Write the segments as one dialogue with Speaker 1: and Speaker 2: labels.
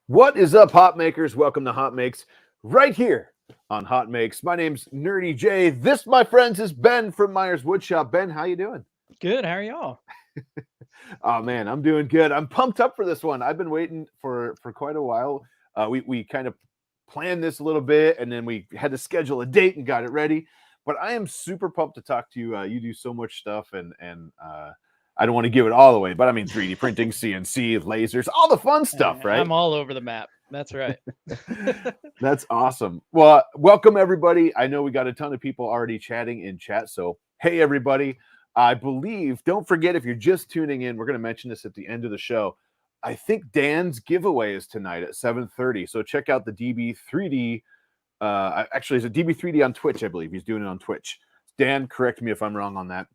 Speaker 1: What is up, hot makers? Welcome to HotMakes right here on HotMakes. My name's Nerdy J. This, my friends, is Ben from Myers Woodshop. Ben, how you doing?
Speaker 2: Good. How are y'all?
Speaker 1: Oh man, I'm doing good. I'm pumped up for this one. I've been waiting for quite a while. We kind of planned this a little bit, and then we had to schedule a date and got it ready. But I am super pumped to talk to you. You do so much stuff, and I don't want to give it all away, but I mean 3D printing, CNC, lasers, all the fun stuff, right?
Speaker 2: I'm all over the map. That's right.
Speaker 1: That's awesome. Well, welcome everybody. I know we got a ton of people already chatting in chat. So, hey, everybody. I believe, don't forget, if you're just tuning in, we're going to mention this at the end of the show. I think Dan's giveaway is tonight at 7:30. So check out the DB3D. Actually, it's a DB3D on Twitch, I believe. He's doing it on Twitch. Dan, correct me if I'm wrong on that.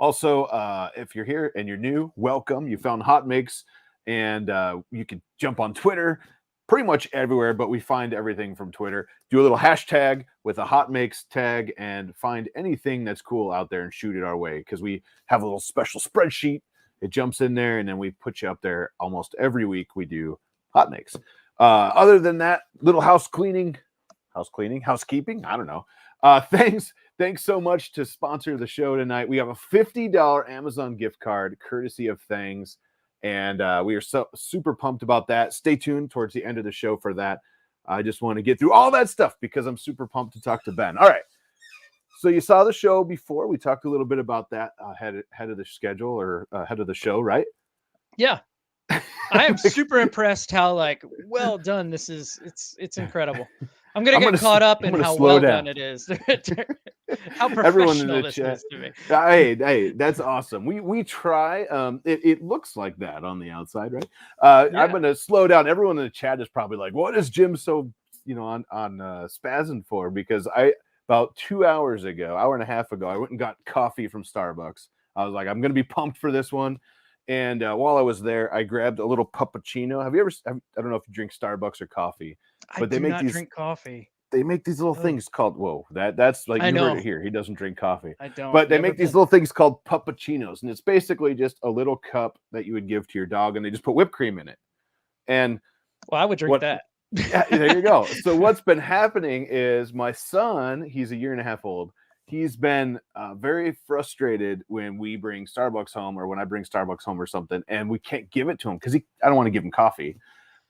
Speaker 1: Also, if you're here and you're new, welcome. You found HotMakes, and you can jump on Twitter, pretty much everywhere, but we find everything from Twitter. Do a little hashtag with a HotMakes tag and find anything that's cool out there and shoot it our way, because we have a little special spreadsheet. It jumps in there, and then we put you up there almost every week. We do HotMakes. Other than that, little housekeeping. I don't know. Thanks so much to sponsor the show tonight. We have a $50 Amazon gift card courtesy of Thangs, and we are so super pumped about that. Stay tuned towards the end of the show for that. I just want to get through all that stuff because I'm super pumped to talk to Ben. All right. So you saw the show before. We talked a little bit about that ahead of the schedule or ahead of the show, right?
Speaker 2: Yeah. I am super impressed how well done this is. It's incredible. I'm gonna get caught up in how well done it is. How professional this is to me.
Speaker 1: Hey, that's awesome. We try. It looks like that on the outside, right? Yeah. I'm gonna slow down. Everyone in the chat is probably like, "What is Jim so on spazzing for?" Because about 2 hours ago, hour and a half ago, I went and got coffee from Starbucks. I was like, I'm gonna be pumped for this one. And while I was there, I grabbed a little puppuccino. Have you ever? I don't know if you drink Starbucks or coffee,
Speaker 2: but they do not drink coffee.
Speaker 1: They make these little things called that's like you heard it here. He doesn't drink coffee.
Speaker 2: I don't.
Speaker 1: But they make these little things called puppuccinos, and it's basically just a little cup that you would give to your dog, and they just put whipped cream in it. And
Speaker 2: I would drink that.
Speaker 1: Yeah, there you go. So what's been happening is my son, he's a year and a half old. He's been very frustrated when we bring Starbucks home, or when I bring Starbucks home or something, and we can't give it to him because I don't want to give him coffee.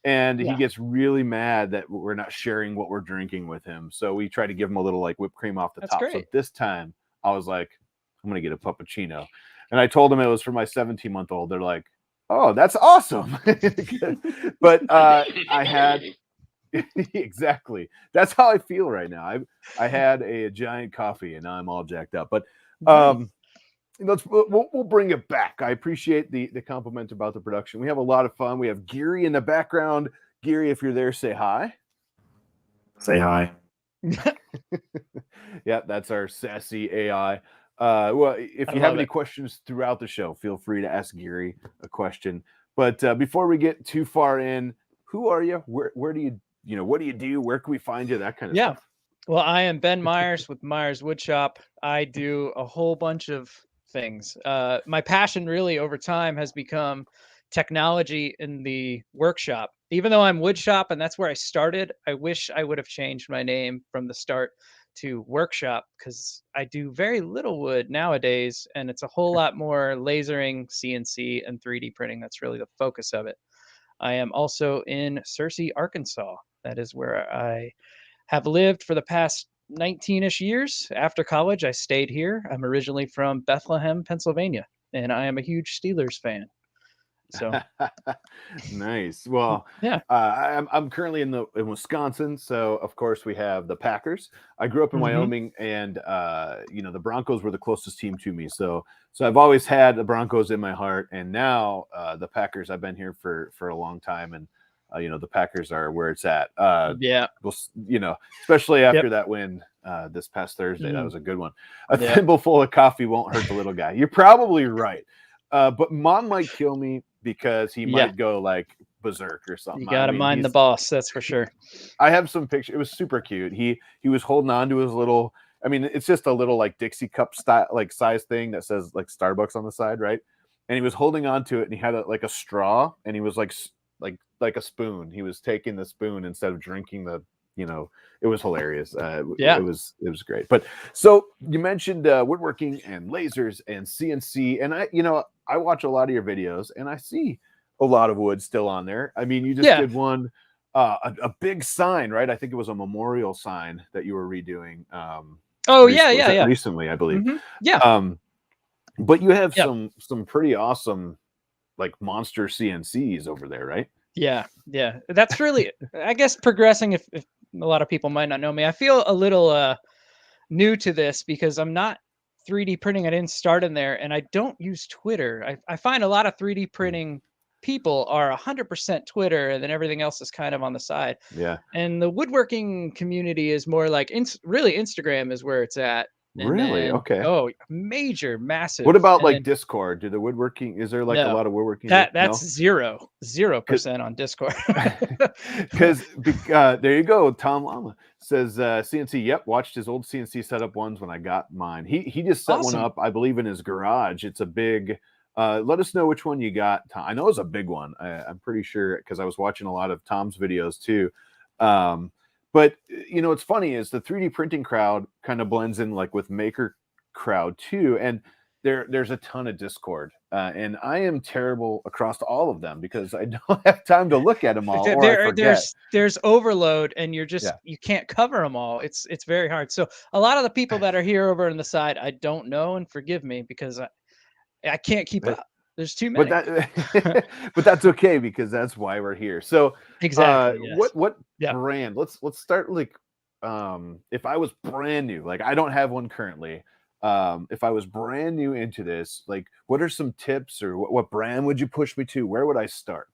Speaker 1: And he gets really mad that we're not sharing what we're drinking with him. So we try to give him a little whipped cream off the top. Great. So this time I was like, I'm going to get a puppuccino. And I told him it was for my 17-month-old. They're like, oh, that's awesome. But I had... Exactly. That's how I feel right now. I had a giant coffee and now I'm all jacked up. But we'll bring it back. I appreciate the compliment about the production. We have a lot of fun. We have Geary in the background. Geary, if you're there, say hi.
Speaker 3: Say hi.
Speaker 1: Yeah, that's our sassy AI. Well, if you have any questions throughout the show, feel free to ask Geary a question. But before we get too far in, who are you? Where do you what do you do? Where can we find you? That kind of stuff.
Speaker 2: Well, I am Ben Myers with Myers Woodshop. I do a whole bunch of things. My passion really over time has become technology in the workshop. Even though I'm Woodshop and that's where I started, I wish I would have changed my name from the start to Workshop, because I do very little wood nowadays, and it's a whole lot more lasering, CNC, and 3D printing. That's really the focus of it. I am also in Searcy, Arkansas. That is where I have lived for the past 19-ish years. After college, I stayed here. I'm originally from Bethlehem, Pennsylvania, and I am a huge Steelers fan. So
Speaker 1: nice. Well,
Speaker 2: yeah,
Speaker 1: I'm currently in Wisconsin, so of course we have the Packers. I grew up in Wyoming, and the Broncos were the closest team to me. So I've always had the Broncos in my heart, and now the Packers. I've been here for a long time, and the Packers are where it's at. Especially after that win this past Thursday. That was a good one. A thimble full of coffee won't hurt the little guy. You're probably right. But Mom might kill me because he might go berserk or something.
Speaker 2: You got to mind the boss, that's for sure.
Speaker 1: I have some pictures. It was super cute. He was holding on to his little, it's just a little Dixie cup style, size thing that says Starbucks on the side, right? And he was holding on to it, and he had a straw, and he was like a spoon. He was taking the spoon instead of drinking the, it was hilarious.
Speaker 2: Yeah.
Speaker 1: It was great. But so you mentioned woodworking and lasers and CNC, and I watch a lot of your videos and I see a lot of wood still on there. I mean, you just did one, a big sign, right? I think it was a memorial sign that you were redoing. Recently, I believe.
Speaker 2: Mm-hmm. Yeah.
Speaker 1: But you have some pretty awesome, like, monster CNCs over there, right?
Speaker 2: Yeah. That's really, I guess, progressing. If a lot of people might not know me, I feel a little new to this because I'm not 3D printing. I didn't start in there, and I don't use Twitter. I find a lot of 3D printing people are 100% Twitter, and then everything else is kind of on the side.
Speaker 1: Yeah.
Speaker 2: And the woodworking community is more like really Instagram is where it's at. And
Speaker 1: really?
Speaker 2: then,
Speaker 1: Okay.
Speaker 2: Oh, massive.
Speaker 1: What about like Discord? Do the woodworking? Is there like a lot of woodworking?
Speaker 2: That's 0% on Discord.
Speaker 1: Because there you go. Tom Lama says CNC. Yep, watched his old CNC setup ones when I got mine. He just set one up, I believe, in his garage. It's a big. Let us know which one you got, Tom. I know it's a big one. I'm pretty sure because I was watching a lot of Tom's videos too. But what's funny is the 3D printing crowd kind of blends in like with maker crowd too, and there's a ton of Discord, and I am terrible across all of them because I don't have time to look at them all. Or I forget.
Speaker 2: There's overload, and you can't cover them all. It's very hard. So a lot of the people that are here over on the side, I don't know, and forgive me because I can't keep up. There's too many.
Speaker 1: But that's okay because that's why we're here. So
Speaker 2: exactly. Yes.
Speaker 1: What brand? Let's start like if I was brand new, like I don't have one currently. If I was brand new into this, like what are some tips or what brand would you push me to? Where would I start?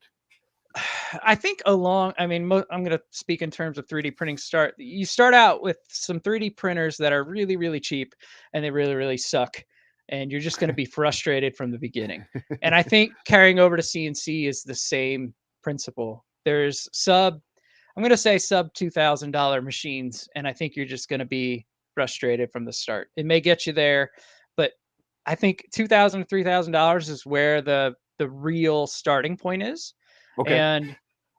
Speaker 2: I think I'm going to speak in terms of 3D printing. You start out with some 3D printers that are really, really cheap and they really, really suck. And you're just going to be frustrated from the beginning. And I think carrying over to CNC is the same principle. There's sub $2,000 machines. And I think you're just going to be frustrated from the start. It may get you there, but I think $2,000 to $3,000 is where the real starting point is.
Speaker 1: Okay.
Speaker 2: And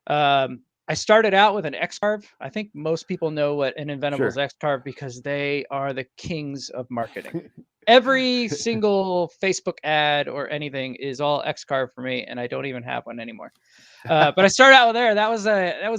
Speaker 2: I started out with an X-Carve. I think most people know what an Inventable is X-Carve because they are the kings of marketing. Every single Facebook ad or anything is all X-Carve for me, and I don't even have one anymore. But I started out with there. That was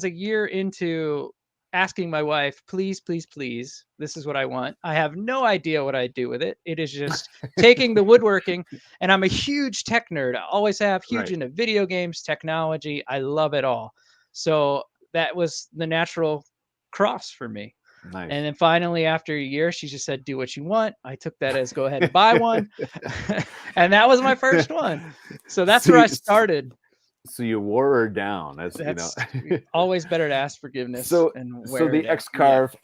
Speaker 2: a year into asking my wife, please, please, please, this is what I want. I have no idea what I do with it. It is just taking the woodworking, and I'm a huge tech nerd. I always have, huge into video games, technology. I love it all. So that was the natural cross for me.
Speaker 1: Nice.
Speaker 2: And then finally, after a year, she just said, do what you want. I took that as go ahead and buy one. And that was my first one. So that's where I started.
Speaker 1: So you wore her down. That's
Speaker 2: always better to ask forgiveness.
Speaker 1: So the X-Carve,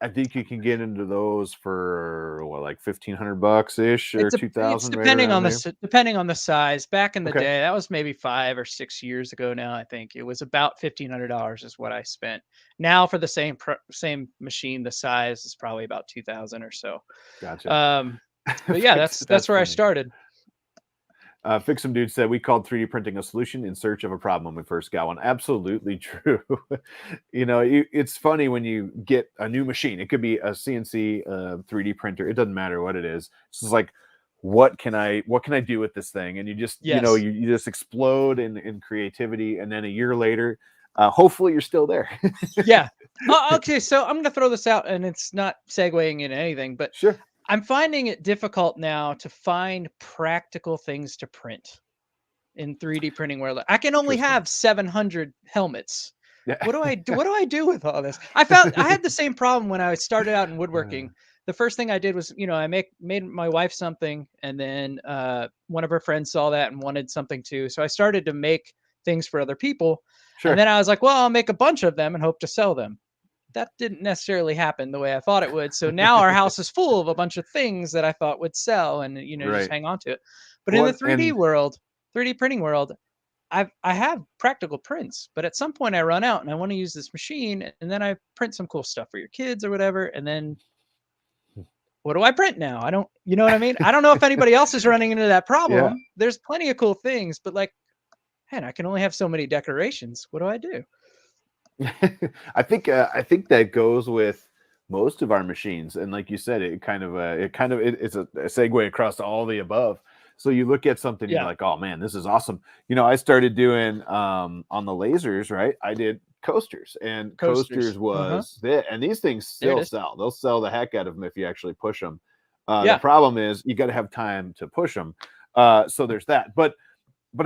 Speaker 1: I think you can get into those for like $1,500 ish or $2,000.
Speaker 2: Depending on the size. Back in the day, that was maybe 5 or 6 years ago. Now I think it was about $1,500 is what I spent. Now for the same machine, the size is probably about 2,000 or so.
Speaker 1: Gotcha.
Speaker 2: But yeah, that's where I started.
Speaker 1: Fixum Dude said we called 3D printing a solution in search of a problem when we first got one. Absolutely true. It's funny when you get a new machine. It could be a CNC 3D printer. It doesn't matter what it is. It's just like, what can I do with this thing? And you just you just explode in creativity. And then a year later, hopefully you're still there.
Speaker 2: Yeah. Okay. So I'm going to throw this out, and it's not segueing into anything, but
Speaker 1: sure.
Speaker 2: I'm finding it difficult now to find practical things to print in 3D printing where I can only have 700 helmets. Yeah. What do I do? What do I do with all this? I had the same problem when I started out in woodworking. The first thing I did was, I made my wife something, and then one of her friends saw that and wanted something too. So I started to make things for other people. Sure. And then I was like, well, I'll make a bunch of them and hope to sell them. That didn't necessarily happen the way I thought it would. So now our house is full of a bunch of things that I thought would sell, and just hang on to it. But in the 3D printing world, I have practical prints, but at some point I run out and I want to use this machine, and then I print some cool stuff for your kids or whatever. And then what do I print now? I don't, what I mean? I don't know if anybody else is running into that problem. Yeah. There's plenty of cool things, but like, man, I can only have so many decorations. What do I do?
Speaker 1: I think that goes with most of our machines, and like you said, it's a segue across all the above. So you look at something, you're
Speaker 2: Yeah.
Speaker 1: like, oh man, this is awesome. I started doing on the lasers, right? I did coasters, and coasters was it, and these things still sell. They'll sell the heck out of them if you actually push them. The problem is you got to have time to push them. So there's that, but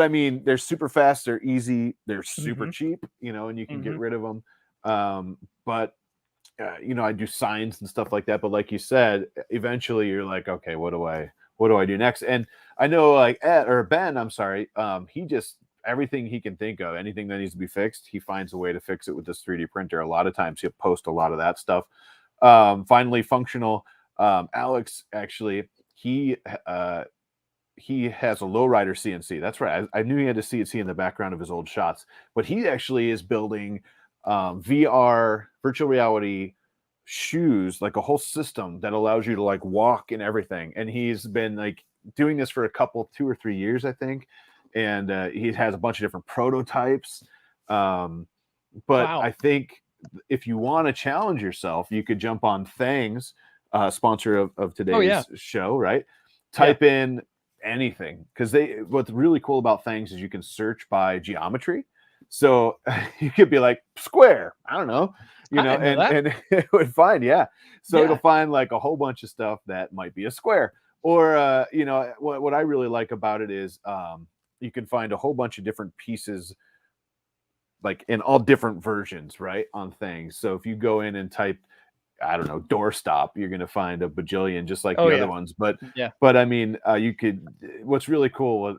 Speaker 1: I mean, they're super fast, they're easy, they're super cheap, and you can get rid of them. But I do signs and stuff like that. But like you said, eventually you're like, okay, what do I do next? And I know like Ben, I'm sorry, he just everything he can think of, anything that needs to be fixed, he finds a way to fix it with this 3D printer. A lot of times he'll post a lot of that stuff. Finally functional. Alex actually he has a lowrider CNC. That's right. I knew he had a CNC in the background of his old shots, but he actually is building VR virtual reality shoes, like a whole system that allows you to like walk and everything. And he's been like doing this for 2 or 3 years, I think. And he has a bunch of different prototypes. But
Speaker 2: Wow.
Speaker 1: I think if you want to challenge yourself, you could jump on Thangs, sponsor of today's show, right? Type in anything, because what's really cool about Thangs is you can search by geometry. So you could be like square, I don't know, and it would find, it'll find like a whole bunch of stuff that might be a square. Or what I really like about it is you can find a whole bunch of different pieces, like in all different versions, right, on things. So if you go in and type, I don't know, doorstop, you're going to find a bajillion, just like the other ones. But I mean, you could, what's really cool was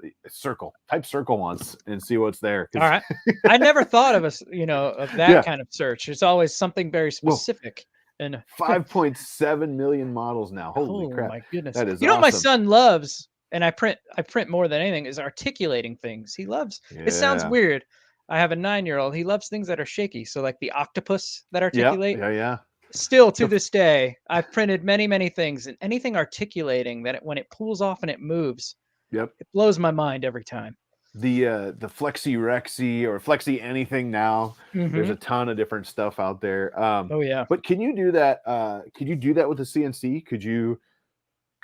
Speaker 1: type circle once and see what's there.
Speaker 2: All right. I never thought of of that kind of search. It's always something very specific. And
Speaker 1: 5.7 million models now. Holy crap.
Speaker 2: My goodness.
Speaker 1: That is
Speaker 2: what my
Speaker 1: awesome.
Speaker 2: son loves, and I print more than anything, is articulating things. He loves, it sounds weird. I have a 9-year-old. He loves things that are shaky. So like the octopus that articulate.
Speaker 1: Yeah.
Speaker 2: Still to this day, I've printed many, many things, and anything articulating that when it pulls off and it moves, it blows my mind every time.
Speaker 1: The Flexi Rexy or Flexi anything now. There's a ton of different stuff out there. But can you do that? Could you do that with a CNC? Could you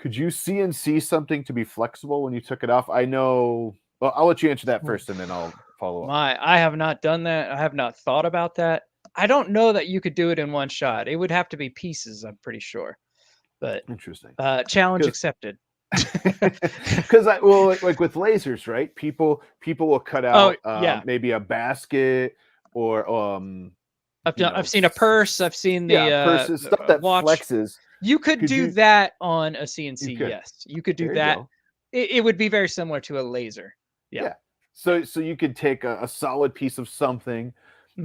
Speaker 1: CNC something to be flexible when you took it off? I know. Well, I'll let you answer that first, and then I'll follow up.
Speaker 2: I have not done that. I have not thought about that. I don't know that you could do it in one shot. It would have to be pieces, I'm pretty sure. But
Speaker 1: interesting.
Speaker 2: Challenge accepted.
Speaker 1: Because like with lasers, right? People will cut out maybe a basket or
Speaker 2: I've seen a purse. I've seen the
Speaker 1: purses, stuff that
Speaker 2: watch.
Speaker 1: Flexes.
Speaker 2: You could do that on a CNC. Yes, you could do that. It would be very similar to a laser. Yeah.
Speaker 1: So you could take a solid piece of something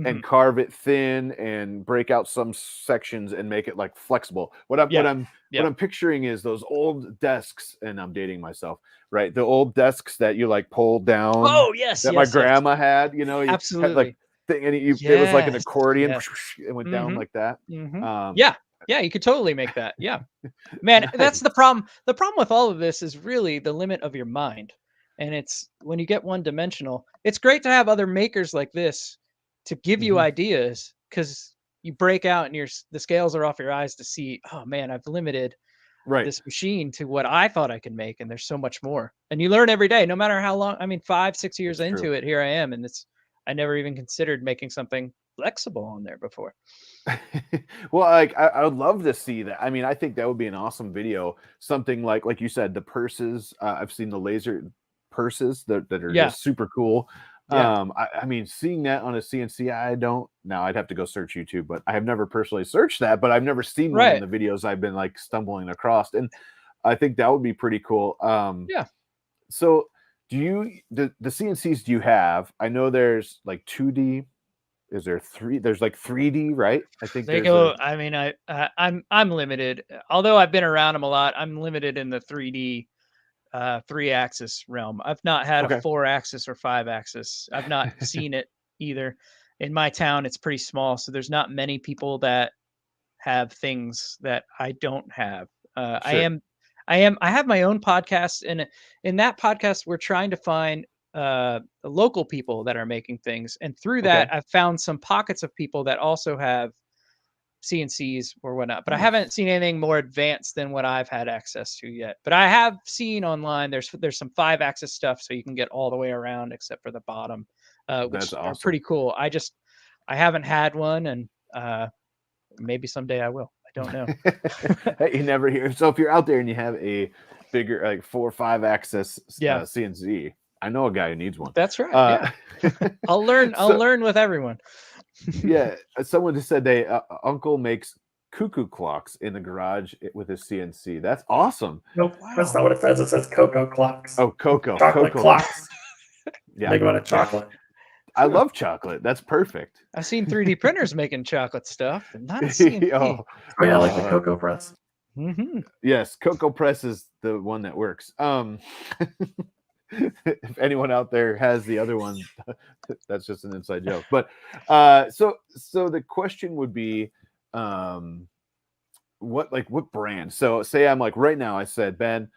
Speaker 1: and carve it thin and break out some sections and make it like flexible. What I'm picturing is those old desks, and I'm dating myself, right? The old desks that you like pull down.
Speaker 2: Oh yes,
Speaker 1: that my grandma had.
Speaker 2: Absolutely.
Speaker 1: Had, like thing, and it was like an accordion. It went down like that.
Speaker 2: Yeah, you could totally make that. Yeah, man, that's the problem. The problem with all of this is really the limit of your mind, and it's when you get one dimensional. It's great to have other makers like this to give you ideas, because you break out and the scales are off your eyes to see, oh man, I've limited this machine to what I thought I could make, and there's so much more. And you learn every day, no matter how long. I mean, 5-6 years into it, here I am, and I never even considered making something flexible on there before.
Speaker 1: Well, like I would love to see that. I mean, I think that would be an awesome video. Something like you said, the purses. I've seen the laser purses that are just super cool. I mean, seeing that on a CNC, I'd have to go search YouTube, but I have never personally searched that, but I've never seen one in the videos I've been like stumbling across. And I think that would be pretty cool. So the CNCs do you have? I know there's like 2D. Is there 3? There's like 3D, right? I think
Speaker 2: they go. I mean, I'm limited. Although I've been around them a lot, I'm limited in the 3D 3-axis realm. I've not had a 4-axis or 5-axis. I've not seen it either. In my town, it's pretty small, so there's not many people that have things that I don't have. I have my own podcast, and in that podcast, we're trying to find local people that are making things, and through
Speaker 1: Okay.
Speaker 2: that, I've found some pockets of people that also have CNCs or whatnot. But I haven't seen anything more advanced than what I've had access to yet. But I have seen online there's some 5-axis stuff, so you can get all the way around except for the bottom, which
Speaker 1: That's
Speaker 2: are
Speaker 1: awesome.
Speaker 2: pretty cool. I haven't had one, and maybe someday I will. I don't know.
Speaker 1: You never hear. So if you're out there and you have a bigger, like 4 or 5-axis CNC, I know a guy who needs one.
Speaker 2: That's right. Yeah. I'll learn with everyone.
Speaker 1: Yeah, someone just said they uncle makes cuckoo clocks in the garage with his CNC. That's awesome.
Speaker 3: Nope, that's not what it says. It says cocoa clocks.
Speaker 1: Oh, cocoa.
Speaker 3: Chocolate
Speaker 1: cocoa
Speaker 3: clocks.
Speaker 1: Yeah,
Speaker 3: Make one of chocolate.
Speaker 1: I love chocolate. That's perfect.
Speaker 2: I've seen 3D printers making chocolate stuff, and not a CNC.
Speaker 3: Oh yeah, like the cocoa press.
Speaker 2: Mm-hmm.
Speaker 1: Yes, cocoa press is the one that works. If anyone out there has the other one, that's just an inside joke. But so the question would be, what brand? So say I'm like right now, I said, Ben,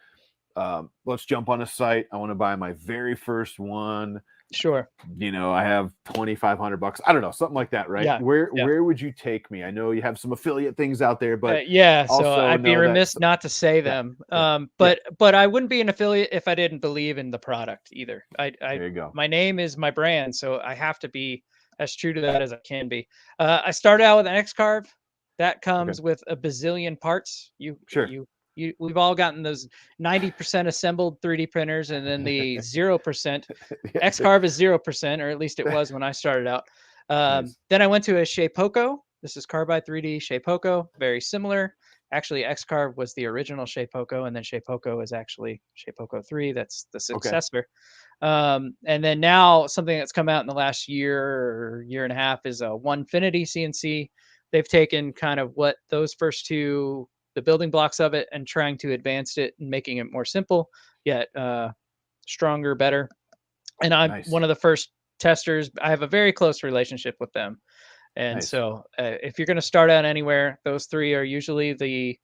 Speaker 1: let's jump on a site. I want to buy my very first one.
Speaker 2: Sure.
Speaker 1: I have $2,500. I don't know, something like that, right?
Speaker 2: Yeah.
Speaker 1: Where would you take me? I know you have some affiliate things out there, but
Speaker 2: so I'd be remiss not to say them. But I wouldn't be an affiliate if I didn't believe in the product either.
Speaker 1: There you go.
Speaker 2: My name is my brand, so I have to be as true to that as I can be. I started out with an X-Carve that comes with a bazillion parts. We've all gotten those 90% assembled 3D printers, and then the 0%. X-Carve is 0%, or at least it was when I started out.
Speaker 1: Nice.
Speaker 2: Then I went to a Shapeoko. This is Carbide 3D Shapeoko, very similar. Actually, X-Carve was the original Shapeoko, and then Shapeoko is actually Shapeoko 3. That's the successor. And then now something that's come out in the last year or year and a half is a Onefinity CNC. They've taken kind of what those first two, the building blocks of it, and trying to advance it and making it more simple, yet stronger, better. And I'm one of the first testers. I have a very close relationship with them. And so if you're going to start out anywhere, those three are usually usually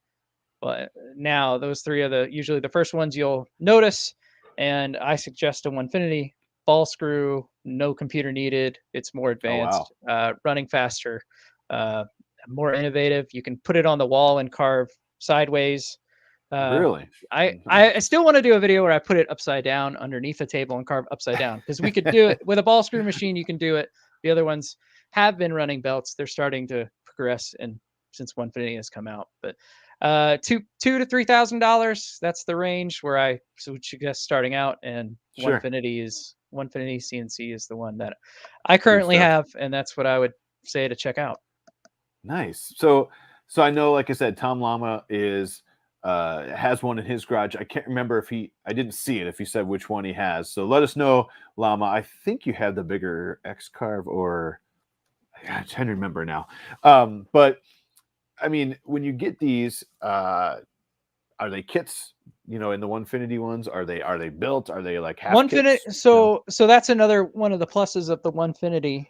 Speaker 2: the first ones you'll notice. And I suggest a Onefinity ball screw, no computer needed. It's more advanced, running faster, more innovative. You can put it on the wall and carve sideways.
Speaker 1: Really?
Speaker 2: I still want to do a video where I put it upside down underneath the table and carve upside down, because we could do it with a ball screw machine. You can do it. The other ones have been running belts. They're starting to progress, and since Onefinity has come out, but $2,000 to $3,000, that's the range where I would suggest starting out. And Onefinity CNC is the one that I currently have, and that's what I would say to check out.
Speaker 1: Nice. So I know, like I said, Tom Lama has one in his garage. I can't remember I didn't see it, if he said which one he has. So let us know, Lama. I think you have the bigger X-Carve, or I'm trying to remember now. But I mean, when you get these, are they kits? In the Onefinity ones, are they built? Are they like half
Speaker 2: Onefinity?
Speaker 1: kits?
Speaker 2: So that's another one of the pluses of the Onefinity.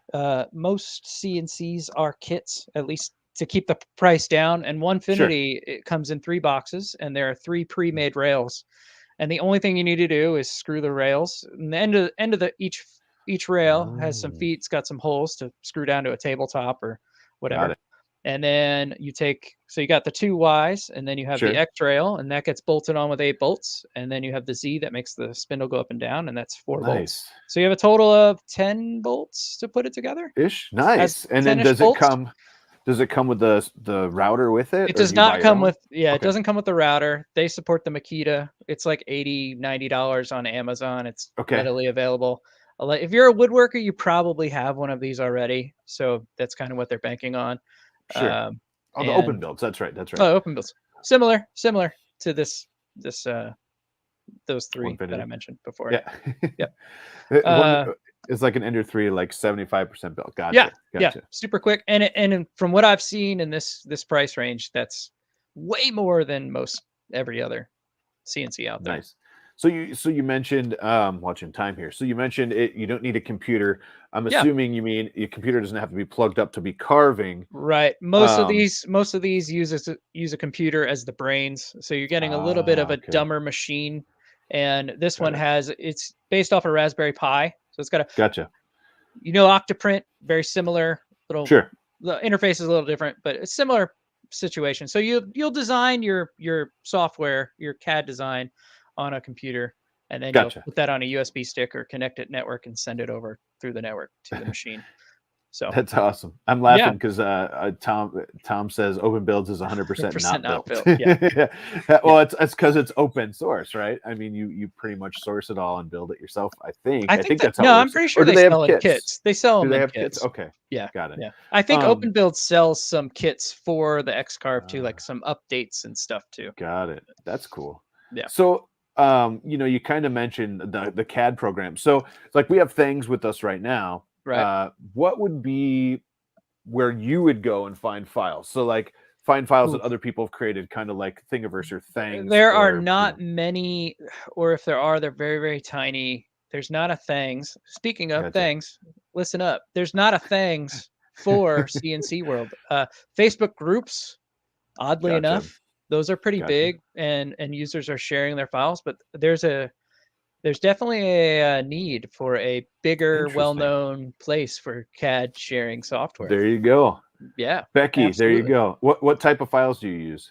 Speaker 2: Most CNCs are kits, at least to keep the price down. And Onefinity, it comes in 3 boxes, and there are 3 pre-made rails. And the only thing you need to do is screw the rails. And the end of each rail has some feet. It's got some holes to screw down to a tabletop or whatever. And then you got the 2 Ys, and then you have the X rail, and that gets bolted on with 8 bolts. And then you have the Z that makes the spindle go up and down, and that's 4 bolts. So you have a total of 10 bolts to put it together.
Speaker 1: Nice. And then does it come with the router with it?
Speaker 2: It does not come with, it doesn't come with the router. They support the Makita. It's like $80, $90 on Amazon. It's readily available. If you're a woodworker, you probably have one of these already. So that's kind of what they're banking on.
Speaker 1: The open builds. That's right.
Speaker 2: Oh, open builds. Similar to those 3 that I mentioned before.
Speaker 1: Yeah. It's like an Ender 3, like 75% built. Gotcha.
Speaker 2: Yeah. Super quick. And from what I've seen in this price range, that's way more than most every other CNC out there.
Speaker 1: Nice. So you mentioned, watching time here. So you mentioned you don't need a computer. I'm assuming you mean your computer doesn't have to be plugged up to be carving.
Speaker 2: Right. Most of these use a computer as the brains. So you're getting a little bit of a dumber machine. And this one
Speaker 1: Got it.
Speaker 2: it's based off a Raspberry Pi. So it's got a,
Speaker 1: Gotcha.
Speaker 2: Octoprint, very similar.
Speaker 1: Sure.
Speaker 2: The interface is a little different, but it's similar situation. So you'll design your software, your CAD design on a computer, and then
Speaker 1: Gotcha.
Speaker 2: you'll put that on a USB stick or connect it network and send it over through the network to the machine. So
Speaker 1: That's awesome. I'm laughing because Tom says open builds is 100% not built.
Speaker 2: Yeah.
Speaker 1: Well, it's because it's open source, right? I mean, you pretty much source it all and build it yourself. I think that's how it works.
Speaker 2: I'm pretty sure they sell in kits. They sell them in kits.
Speaker 1: Okay.
Speaker 2: Yeah.
Speaker 1: Got it.
Speaker 2: Yeah. I think Open Build sells some kits for the X-Carve too, like some updates and stuff too.
Speaker 1: Got it. That's cool.
Speaker 2: Yeah.
Speaker 1: So, you kind of mentioned the CAD program. So, like, we have things with us right now.
Speaker 2: Right.
Speaker 1: What would be where you would go and find files? So, like, find files that other people have created, kind of like Thingiverse or things.
Speaker 2: There are not many, or if there are, they're very, very tiny. There's not a things. Speaking of things, listen up. There's not a things for CNC World. Facebook groups, oddly enough, those are pretty big, and users are sharing their files. But there's definitely a need for a bigger, well-known place for CAD sharing software.
Speaker 1: There you go.
Speaker 2: Yeah,
Speaker 1: Becky, absolutely. There you go. What type of files do you use?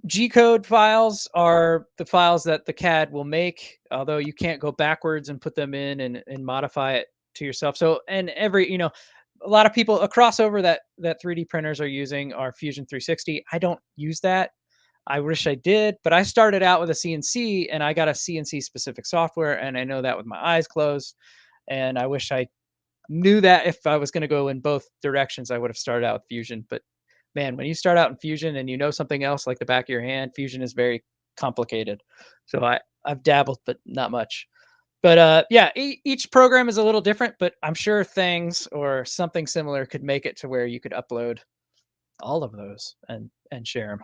Speaker 2: G-code files are the files that the CAD will make, although you can't go backwards and put them in and modify it to yourself. So, and a lot of people, a crossover that 3D printers are using are Fusion 360. I don't use that. I wish I did, but I started out with a CNC and I got a CNC specific software, and I know that with my eyes closed. And I wish I knew that if I was going to go in both directions, I would have started out with Fusion. But man, when you start out in Fusion and you know something else like the back of your hand, Fusion is very complicated. So I've dabbled, but not much. But each program is a little different, but I'm sure things or something similar could make it to where you could upload all of those and share them.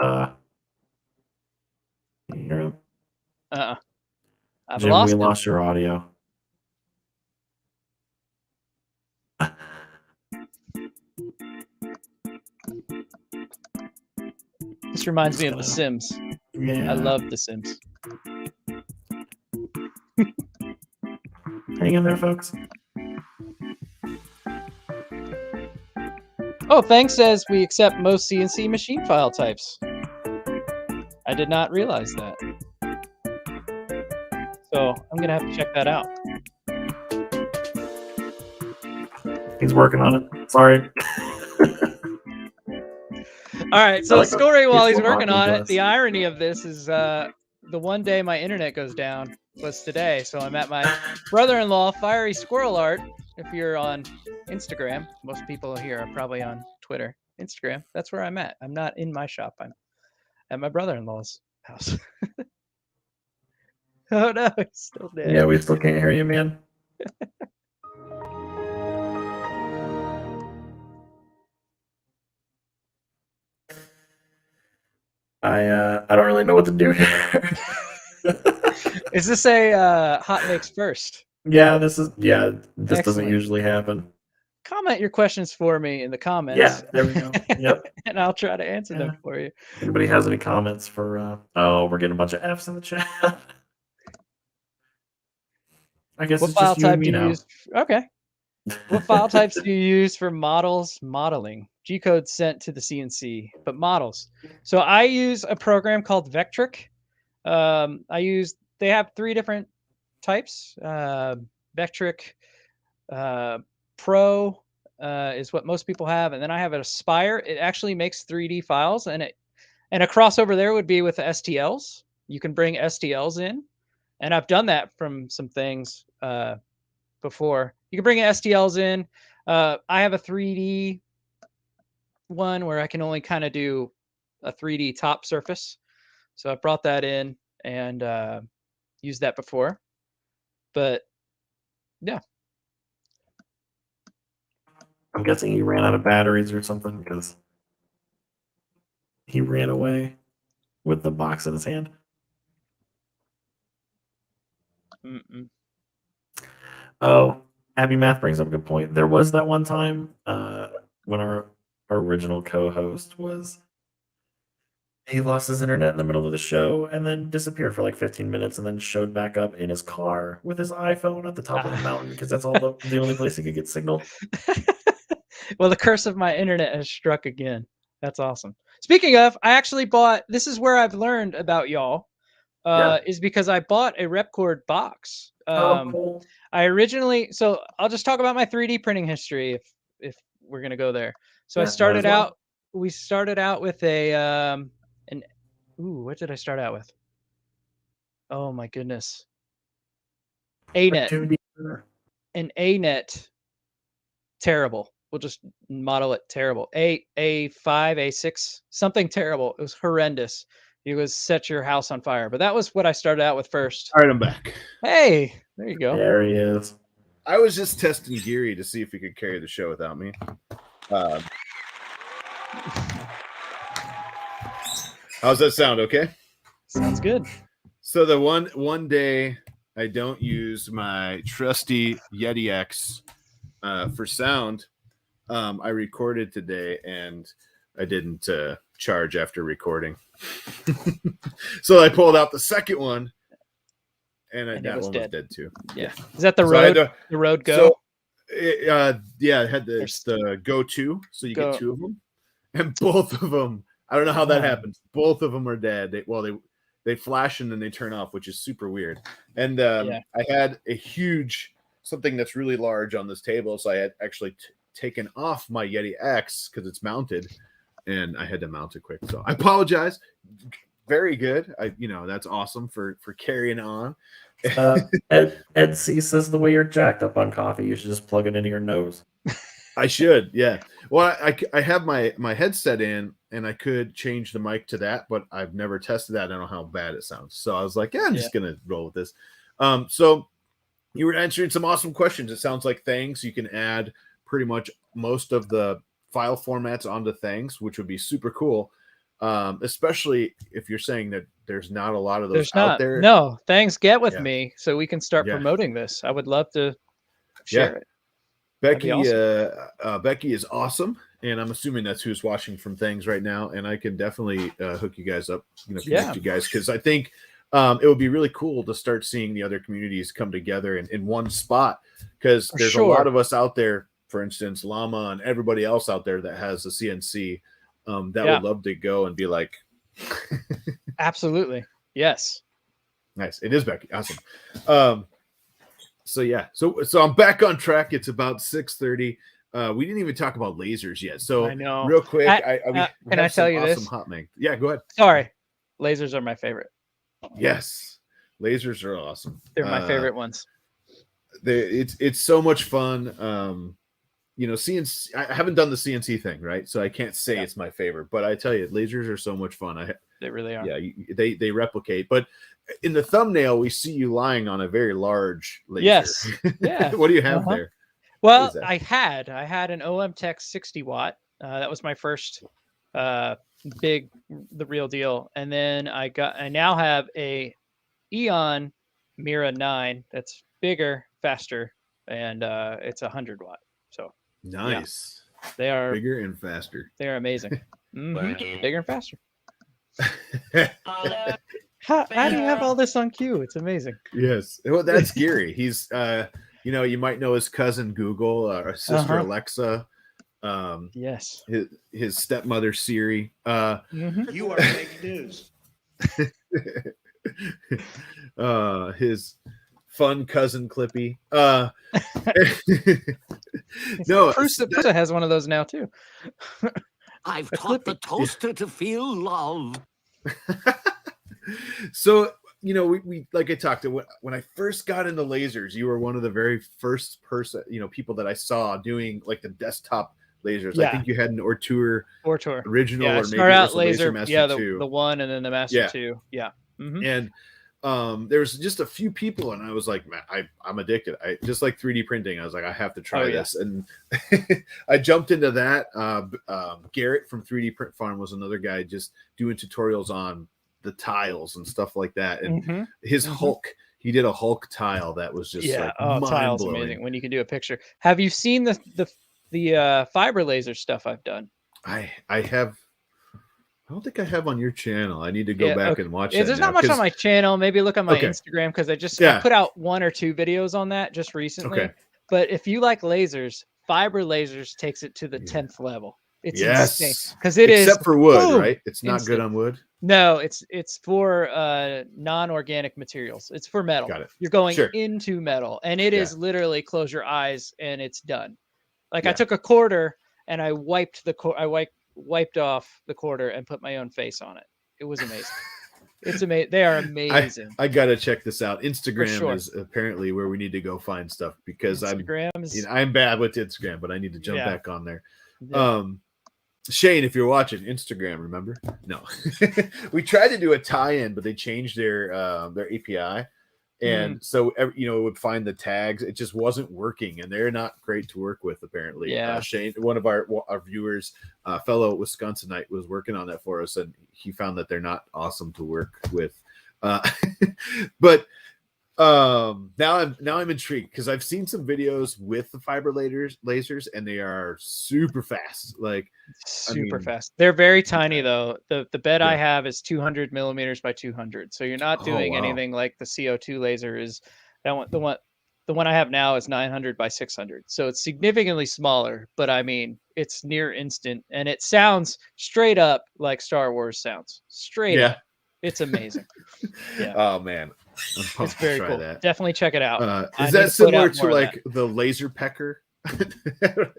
Speaker 2: I've
Speaker 3: Jim,
Speaker 2: lost
Speaker 3: we
Speaker 2: him.
Speaker 3: lost your audio.
Speaker 2: This reminds me of The Sims.
Speaker 3: Yeah.
Speaker 2: I love The Sims.
Speaker 3: Hang in there, folks.
Speaker 2: Oh, Thang says we accept most CNC machine file types. I did not realize that. So I'm going to have to check that out.
Speaker 3: He's working on it. Sorry.
Speaker 2: All right. So the story while he's working on it, the irony of this is the one day my internet goes down was today. So I'm at my brother-in-law, Fiery Squirrel Art. If you're on Instagram, most people here are probably on Twitter. Instagram, that's where I'm at. I'm not in my shop. I'm at my brother-in-law's house. Oh no, he's still dead.
Speaker 3: Yeah, we still can't hear you, man. I don't really know what to do here.
Speaker 2: Is this a HotMakes first?
Speaker 3: Yeah, this
Speaker 2: Excellent.
Speaker 3: Doesn't usually happen.
Speaker 2: Comment your questions for me in the comments.
Speaker 3: Yeah, there we go. Yep.
Speaker 2: And I'll try to answer them for you.
Speaker 3: Anybody has any comments for we're getting a bunch of F's in the chat. I guess
Speaker 2: what
Speaker 3: it's
Speaker 2: file
Speaker 3: just you and
Speaker 2: type
Speaker 3: me
Speaker 2: do you
Speaker 3: now.
Speaker 2: use? Okay. What file types do you use for modeling? G-code sent to the CNC, but models. So I use a program called Vectric. They have 3 different types. Vectric Pro is what most people have, and then I have an Aspire. It actually makes 3D files, and a crossover there would be with the STLs. You can bring STLs in, and I've done that from some things before. You can bring STLs in. I have a 3D one where I can only kind of do a 3D top surface. So I brought that in and used that before. But yeah.
Speaker 3: I'm guessing he ran out of batteries or something because he ran away with the box in his hand.
Speaker 2: Mm-mm.
Speaker 3: Oh, Happy Math brings up a good point. There was that one time when our original co-host was he lost his internet in the middle of the show and then disappeared for like 15 minutes and then showed back up in his car with his iPhone at the top of the mountain because that's all the only place he could get signal.
Speaker 2: Well, the curse of my internet has struck again. That's awesome. Speaking of, I actually bought, this is where I've learned about y'all, is because I bought a Repcord box.
Speaker 3: Cool.
Speaker 2: I originally, so I'll just talk about my 3D printing history if we're going to go there. So
Speaker 3: Yeah,
Speaker 2: we started out with what did I start out with? Oh my goodness. ANET. An ANET. Terrible. We'll just model it terrible. A5, A6, something terrible. It was horrendous. It was set your house on fire. But that was what I started out with first.
Speaker 1: All right, I'm back.
Speaker 2: Hey, there you go.
Speaker 3: There he is.
Speaker 1: I was just testing Geary to see if he could carry the show without me. How's that sound? Okay.
Speaker 2: Sounds good.
Speaker 1: So the one day I don't use my trusty Yeti X for sound. I recorded today and I didn't charge after recording. So I pulled out the second one and that one was dead too.
Speaker 2: Yeah. Is that the Rode Go?
Speaker 1: So it had the Go 2. So you get two of them. And both of them, I don't know how that happens. Both of them are dead. They flash and then they turn off, which is super weird. And I had a huge something that's really large on this table, so I had actually taken off my Yeti X because it's mounted, and I had to mount it quick. So I apologize. Very good. That's awesome for carrying on.
Speaker 3: Ed C says the way you're jacked up on coffee, you should just plug it into your nose.
Speaker 1: I should, yeah. Well, I have my headset in, and I could change the mic to that, but I've never tested that. I don't know how bad it sounds. So I was like, I'm just gonna roll with this. So you were answering some awesome questions. It sounds like Thangs. You can add pretty much most of the file formats onto Thangs, which would be super cool. Especially if you're saying that there's not a lot of those out there.
Speaker 2: No, Thangs, get with me so we can start promoting this. I would love to share it.
Speaker 1: Becky, Becky is awesome, and I'm assuming that's who's watching from Thangs right now. And I can definitely hook you guys up, connect you guys, because I think it would be really cool to start seeing the other communities come together in one spot. Because there's a lot of us out there, for instance, Llama and everybody else out there that has a CNC that would love to go and be like,
Speaker 2: absolutely, yes,
Speaker 1: nice. It is Becky, awesome. So I'm back on track. It's about 6:30. We didn't even talk about lasers yet. So
Speaker 2: I know.
Speaker 1: Real quick,
Speaker 2: can I tell you
Speaker 1: awesome
Speaker 2: this?
Speaker 1: HotMakes. Yeah, go ahead.
Speaker 2: Sorry, lasers are my favorite.
Speaker 1: Yes, lasers are awesome.
Speaker 2: They're my favorite ones.
Speaker 1: It's so much fun. CNC. I haven't done the CNC thing, right? So I can't say it's my favorite. But I tell you, lasers are so much fun.
Speaker 2: They really are.
Speaker 1: Yeah, they replicate. But in the thumbnail, we see you lying on a very large laser.
Speaker 2: Yes. Yeah.
Speaker 1: What do you have there?
Speaker 2: Well, I had an OM-Tech 60 watt. That was my first the real deal. And then I now have a Eon Mira 9 that's bigger, faster, and it's 100 watt. So
Speaker 1: nice.
Speaker 2: Yeah. They are
Speaker 1: bigger and faster.
Speaker 2: They are amazing. Mm-hmm. Bigger and faster. How do you have all this on cue? It's amazing.
Speaker 1: Yes. Well, that's Geary. He's you might know his cousin Google, or sister Alexa.
Speaker 2: Yes.
Speaker 1: His stepmother Siri.
Speaker 4: You are fake news.
Speaker 1: His fun cousin Clippy.
Speaker 2: No, Prusa has one of those now too.
Speaker 4: I've taught the toaster to feel love.
Speaker 1: So, we like I talked to when I first got into lasers, you were one of the very first people that I saw doing like the desktop lasers. Yeah. I think you had an Ortour original, or maybe it was a Laser Master 2.
Speaker 2: The one and then the Master 2. Yeah. Mm-hmm.
Speaker 1: And there was just a few people, and I was like, man, I'm addicted. I just like 3D printing. I was like, I have to try this. And I jumped into that. Garrett from 3D Print Farm was another guy just doing tutorials on the tiles and stuff like that. And his Hulk, he did a Hulk tile that was just
Speaker 2: tile's amazing when you can do a picture. Have you seen the fiber laser stuff I've done?
Speaker 1: I have. I don't think I have on your channel. I need to go back and watch
Speaker 2: Yeah,
Speaker 1: that.
Speaker 2: there's
Speaker 1: now,
Speaker 2: not much on my channel. Maybe look on my Instagram because I put out 1 or 2 videos on that just recently.
Speaker 1: Okay.
Speaker 2: But if you like lasers, fiber lasers takes it to the 10th level. It's insane because it is
Speaker 1: except for wood, right? It's not good on wood.
Speaker 2: No, it's for non-organic materials. It's for metal.
Speaker 1: Got it.
Speaker 2: You're going into metal, and it is literally close your eyes and it's done. Like I took a quarter and I wiped wiped off the quarter and put my own face on it. It was amazing. It's amazing. They are amazing.
Speaker 1: I gotta check this out. Instagram is apparently where we need to go find stuff because I'm bad with Instagram, but I need to jump back on there. Yeah. Shane, if you're watching Instagram, remember? No, we tried to do a tie-in, but they changed their API, and so it would find the tags. It just wasn't working, and they're not great to work with. Apparently, Shane, one of our viewers, fellow Wisconsinite, was working on that for us, and he found that they're not awesome to work with. But now I'm intrigued because I've seen some videos with the fiber lasers, and they are super fast, like
Speaker 2: super fast. They're very tiny though. The bed I have is 200 millimeters by 200, so you're not doing anything like the CO2 laser is. The one I have now is 900 by 600, so it's significantly smaller. But I mean, it's near instant, and it sounds straight up like Star Wars sounds. Straight up, it's amazing.
Speaker 1: Oh man.
Speaker 2: It's very cool. That. Definitely check it out.
Speaker 1: Is that similar to like the laser pecker?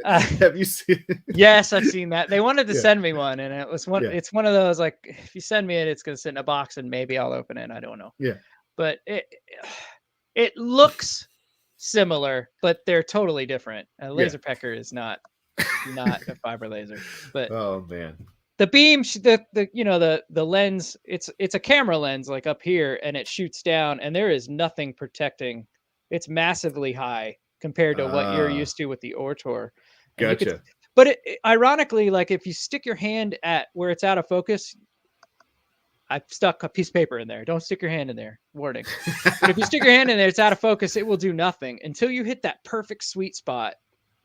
Speaker 1: Have you seen it?
Speaker 2: Yes, I've seen that. They wanted to send me one, and it was one. It's one of those like, if you send me it, it's going to sit in a box, and maybe I'll open it. I don't know.
Speaker 1: Yeah,
Speaker 2: but it looks similar, but they're totally different. A laser pecker is not a fiber laser. But
Speaker 1: oh man.
Speaker 2: The beam, the lens, it's a camera lens like up here, and it shoots down, and there is nothing protecting. It's massively high compared to what you're used to with the Ortor.
Speaker 1: Gotcha.
Speaker 2: But ironically, like if you stick your hand at where it's out of focus, I've stuck a piece of paper in there. Don't stick your hand in there. Warning. But if you stick your hand in there, it's out of focus. It will do nothing until you hit that perfect sweet spot.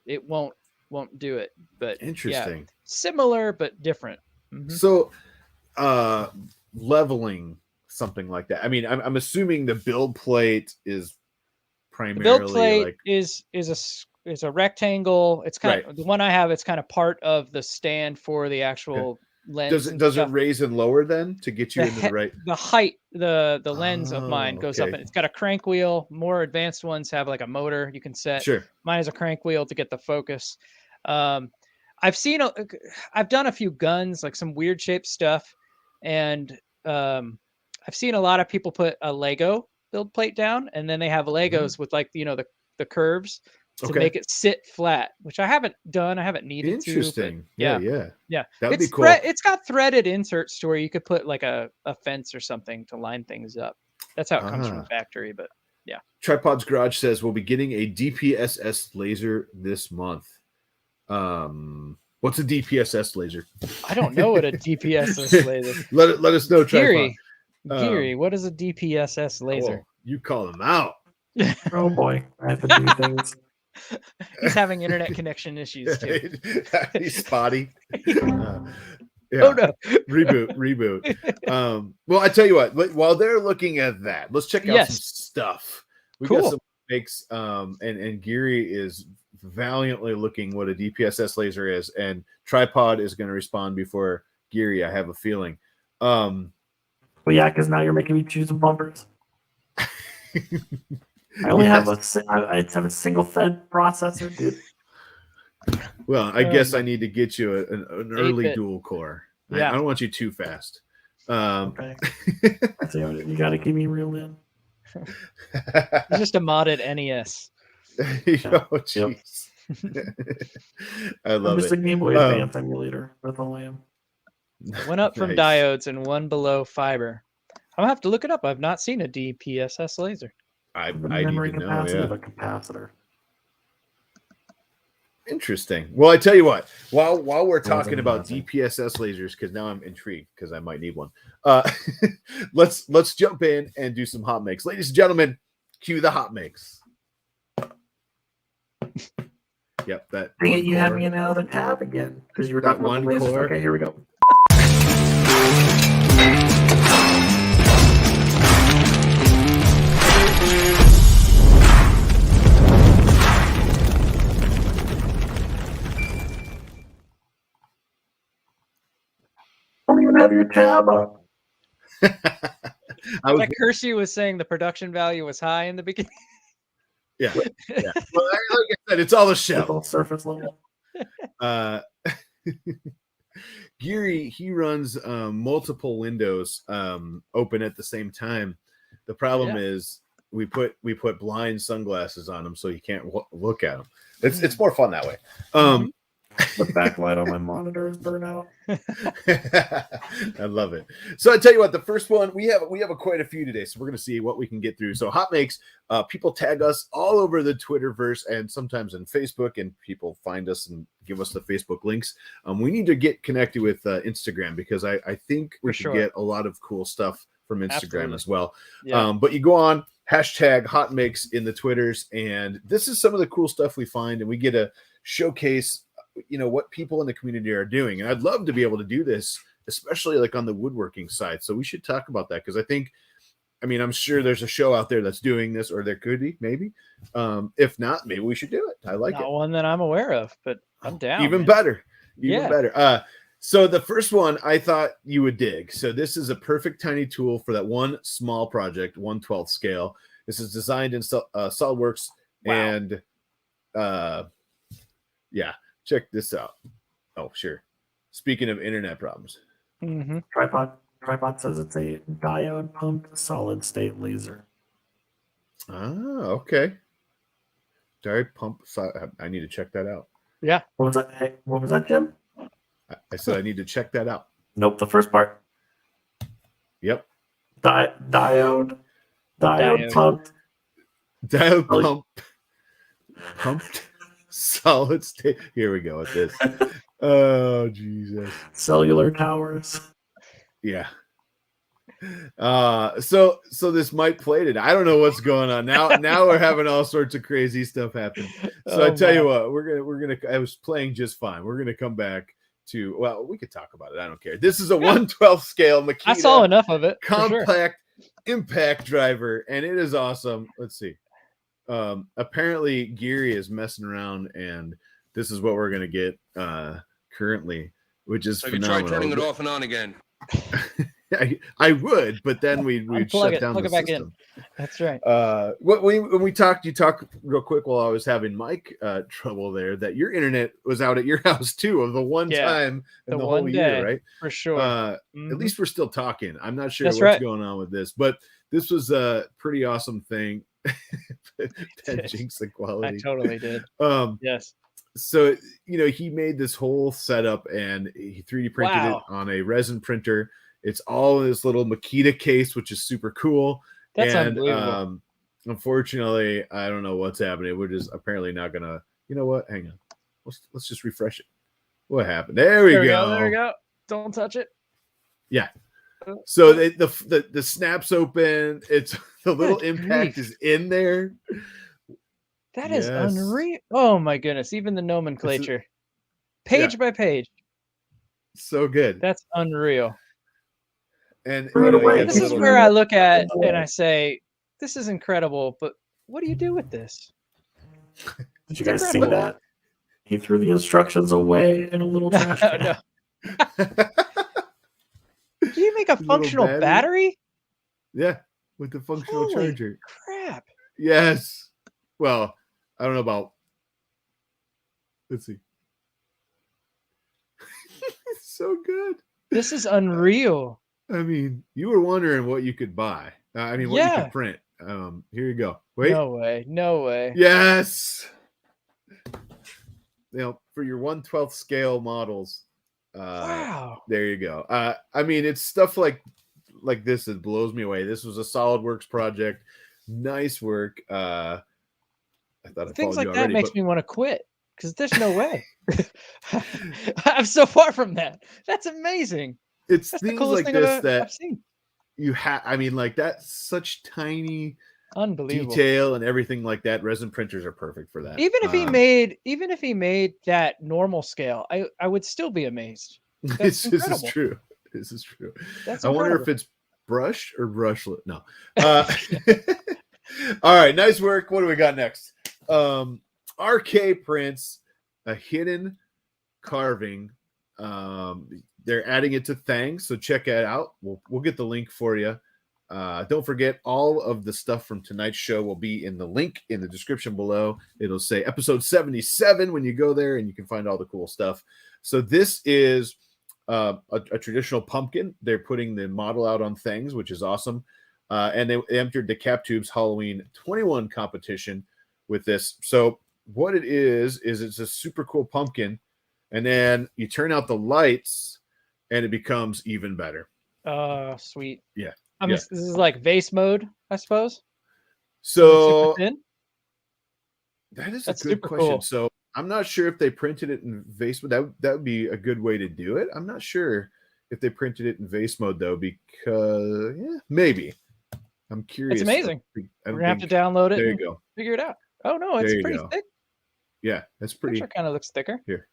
Speaker 2: It won't do it. But
Speaker 1: interesting.
Speaker 2: Similar but different. Mm-hmm.
Speaker 1: So leveling something like that. I mean, I'm assuming the build plate is primarily
Speaker 2: the build plate is a rectangle. It's kind of the one I have, it's kind of part of the stand for the actual lens.
Speaker 1: Does it raise and lower then to get you into the right?
Speaker 2: The height, the lens of mine goes up, and it's got a crank wheel. More advanced ones have like a motor you can set.
Speaker 1: Sure.
Speaker 2: Mine has a crank wheel to get the focus. I've done a few guns, like some weird shaped stuff, and I've seen a lot of people put a Lego build plate down, and then they have Legos with like the curves to make it sit flat, which I haven't done. I haven't needed to.
Speaker 1: Interesting.
Speaker 2: Yeah.
Speaker 1: That would be cool.
Speaker 2: It's got threaded inserts to where you could put like a fence or something to line things up. That's how it comes from the factory, but yeah.
Speaker 1: Tripod's Garage says we'll be getting a DPSS laser this month. What's a DPSS laser?
Speaker 2: I don't know what a DPSS laser.
Speaker 1: Let us know, Tripod.
Speaker 2: Geary, what is a DPSS laser?
Speaker 1: Oh, you call them out.
Speaker 3: Oh boy, I have to do things.
Speaker 2: He's having internet connection issues too.
Speaker 1: He's spotty.
Speaker 2: Oh no!
Speaker 1: Reboot. Well, I tell you what. While they're looking at that, let's check out some stuff. We got some makes. And Geary is valiantly looking what a DPSS laser is, and Tripod is going to respond before Geary. I have a feeling.
Speaker 3: Well, yeah, because now you're making me choose bumpers. I only have a single fed processor, dude.
Speaker 1: Well, I guess I need to get you an early dual core. Yeah. I don't want you too fast.
Speaker 3: Okay. You got to keep me reeled in.
Speaker 2: It's just a modded NES.
Speaker 1: Oh, jeez. I love it.
Speaker 3: Just a Game Boy Advance emulator with a LAN.
Speaker 2: Went up from diodes and one below fiber. I'll have to look it up. I've not seen a DPSS laser.
Speaker 1: I need to know.
Speaker 3: Yeah. A capacitor. Interesting.
Speaker 1: Well, I tell you what. While we're talking about DPSS lasers, because now I'm intrigued because I might need one. Let's jump in and do some hot makes, ladies and gentlemen. Cue the hot makes. Yep, that.
Speaker 3: Dang
Speaker 1: one
Speaker 3: it, you had
Speaker 1: core.
Speaker 3: me in another tab again because you were
Speaker 1: That
Speaker 3: talking about the
Speaker 1: one
Speaker 3: lasers.
Speaker 1: core.
Speaker 3: Okay, here we go. Don't even have your tab up.
Speaker 1: I was,
Speaker 2: That Kersey was saying the production value was high in the beginning.
Speaker 1: yeah. Well, like I said, it's all a
Speaker 3: It's
Speaker 1: show.
Speaker 3: all surface level.
Speaker 1: Geary, he runs multiple windows open at the same time. The problem is we put blind sunglasses on him so you can't look at them. It's more fun that way.
Speaker 3: The backlight on my monitor is burnt out.
Speaker 1: I love it. So I tell you what, the first one we have quite a few today, so we're going to see what we can get through. So HotMakes, people tag us all over the Twitterverse and sometimes in Facebook, and people find us and give us the Facebook links. We need to get connected with Instagram because I think we should get a lot of cool stuff from Instagram as well.
Speaker 2: Yeah.
Speaker 1: But you go on hashtag HotMakes in the Twitters, and this is some of the cool stuff we find, and we get a showcase what people in the community are doing. And I'd love to be able to do this, especially like on the woodworking side. So we should talk about that because I'm sure there's a show out there that's doing this, or there could be, maybe. If not, maybe we should do it. I like it.
Speaker 2: Not one that I'm aware of, but I'm down.
Speaker 1: Even better. So the first one I thought you would dig. So this is a perfect tiny tool for that one small project, 1/12 scale. This is designed in SolidWorks.
Speaker 2: Wow.
Speaker 1: And check this out. Oh, sure. Speaking of internet problems.
Speaker 2: Mm-hmm.
Speaker 3: Tripod says it's a diode pumped solid state laser.
Speaker 1: Oh, okay. Diode pump. I need to check that out.
Speaker 2: Yeah.
Speaker 3: What was that, Jim?
Speaker 1: I said I need to check that out.
Speaker 3: Nope, the first part.
Speaker 1: Yep.
Speaker 3: Diode pumped.
Speaker 1: Diode pumped solid state. Here we go with this. Oh, Jesus.
Speaker 3: Cellular towers.
Speaker 1: Yeah. So this might play today. I don't know what's going on now. We're having all sorts of crazy stuff happen. So I tell you what, we're gonna. I was playing just fine. We're gonna come back to. Well, we could talk about it. I don't care. This is a 1/12 scale Makita.
Speaker 2: I saw enough of it.
Speaker 1: Compact impact driver, and it is awesome. Let's see. Apparently Geary is messing around, and this is what we're gonna get currently, which is phenomenal.
Speaker 5: Try turning it off and on again.
Speaker 1: I would, but then we'd shut down the
Speaker 2: back
Speaker 1: system.
Speaker 2: in. That's right.
Speaker 1: When we talked, you talked real quick while I was having mic trouble there, that your internet was out at your house too, of the one time in the whole year, right?
Speaker 2: For sure.
Speaker 1: At least we're still talking. I'm not sure
Speaker 2: That's
Speaker 1: what's
Speaker 2: right.
Speaker 1: going on with this, but this was a pretty awesome thing. That jinx the quality.
Speaker 2: I totally did. Yes.
Speaker 1: So he made this whole setup and he 3D printed it on a resin printer. It's all in this little Makita case, which is super cool.
Speaker 2: That's unbelievable.
Speaker 1: Unfortunately, I don't know what's happening. We're just apparently not gonna. You know what? Hang on. Let's just refresh it. What happened? There we go.
Speaker 2: There we go. Don't touch it.
Speaker 1: Yeah. So the snaps open. It's the little impact is in there.
Speaker 2: That is unreal. Oh my goodness! Even the nomenclature, page by page.
Speaker 1: So good.
Speaker 2: That's unreal.
Speaker 1: And
Speaker 2: this is where I look at and I say, "This is incredible." But what do you do with this?
Speaker 3: Did you guys see that? He threw the instructions away in a little trash can.
Speaker 2: Do you make a functional battery?
Speaker 1: Yeah, with the functional charger.
Speaker 2: Crap.
Speaker 1: Yes. Well, I don't know about. Let's see. It's so good.
Speaker 2: This is unreal.
Speaker 1: I mean, you were wondering what you could buy. What you could print. Here you go. Wait.
Speaker 2: No way.
Speaker 1: Yes. For your 1/12 scale models.
Speaker 2: Wow.
Speaker 1: There you go. It's stuff like this that blows me away. This was a SolidWorks project. Nice work. I thought
Speaker 2: things like that makes me want to quit because there's no way. I'm so far from that. That's amazing.
Speaker 1: It's
Speaker 2: That's
Speaker 1: things
Speaker 2: the coolest
Speaker 1: like
Speaker 2: thing
Speaker 1: this that
Speaker 2: I've seen.
Speaker 1: you have. That's such tiny
Speaker 2: Unbelievable.
Speaker 1: detail and everything like that. Resin printers are perfect for that.
Speaker 2: Even if he made that normal scale, I would still be amazed.
Speaker 1: This is true. This is true.
Speaker 2: That's
Speaker 1: I wonder if
Speaker 2: incredible.
Speaker 1: it's brush or brushlet. No. All right, nice work. What do we got next? RK Prints, a hidden carving. They're adding it to Thang, so check it out. We'll get the link for you. Don't forget, all of the stuff from tonight's show will be in the link in the description below. It'll say episode 77 when you go there, and you can find all the cool stuff. So this is a traditional pumpkin. They're putting the model out on Thangs, which is awesome. And they entered the Cap Tubes Halloween 21 competition with this. So what it is it's a super cool pumpkin, and then you turn out the lights, and it becomes even better.
Speaker 2: Oh, sweet.
Speaker 1: Yeah.
Speaker 2: This is like vase mode, I suppose.
Speaker 1: So that's a good
Speaker 2: super
Speaker 1: question.
Speaker 2: cool.
Speaker 1: So I'm not sure if they printed it in vase mode. That would be a good way to do it. I'm not sure if they printed it in vase mode though, because maybe. I'm curious.
Speaker 2: It's amazing. We're gonna have to download it.
Speaker 1: There you go.
Speaker 2: Figure it out. Oh no, it's pretty thick.
Speaker 1: Yeah, that's pretty.
Speaker 2: Picture kind of looks thicker
Speaker 1: here.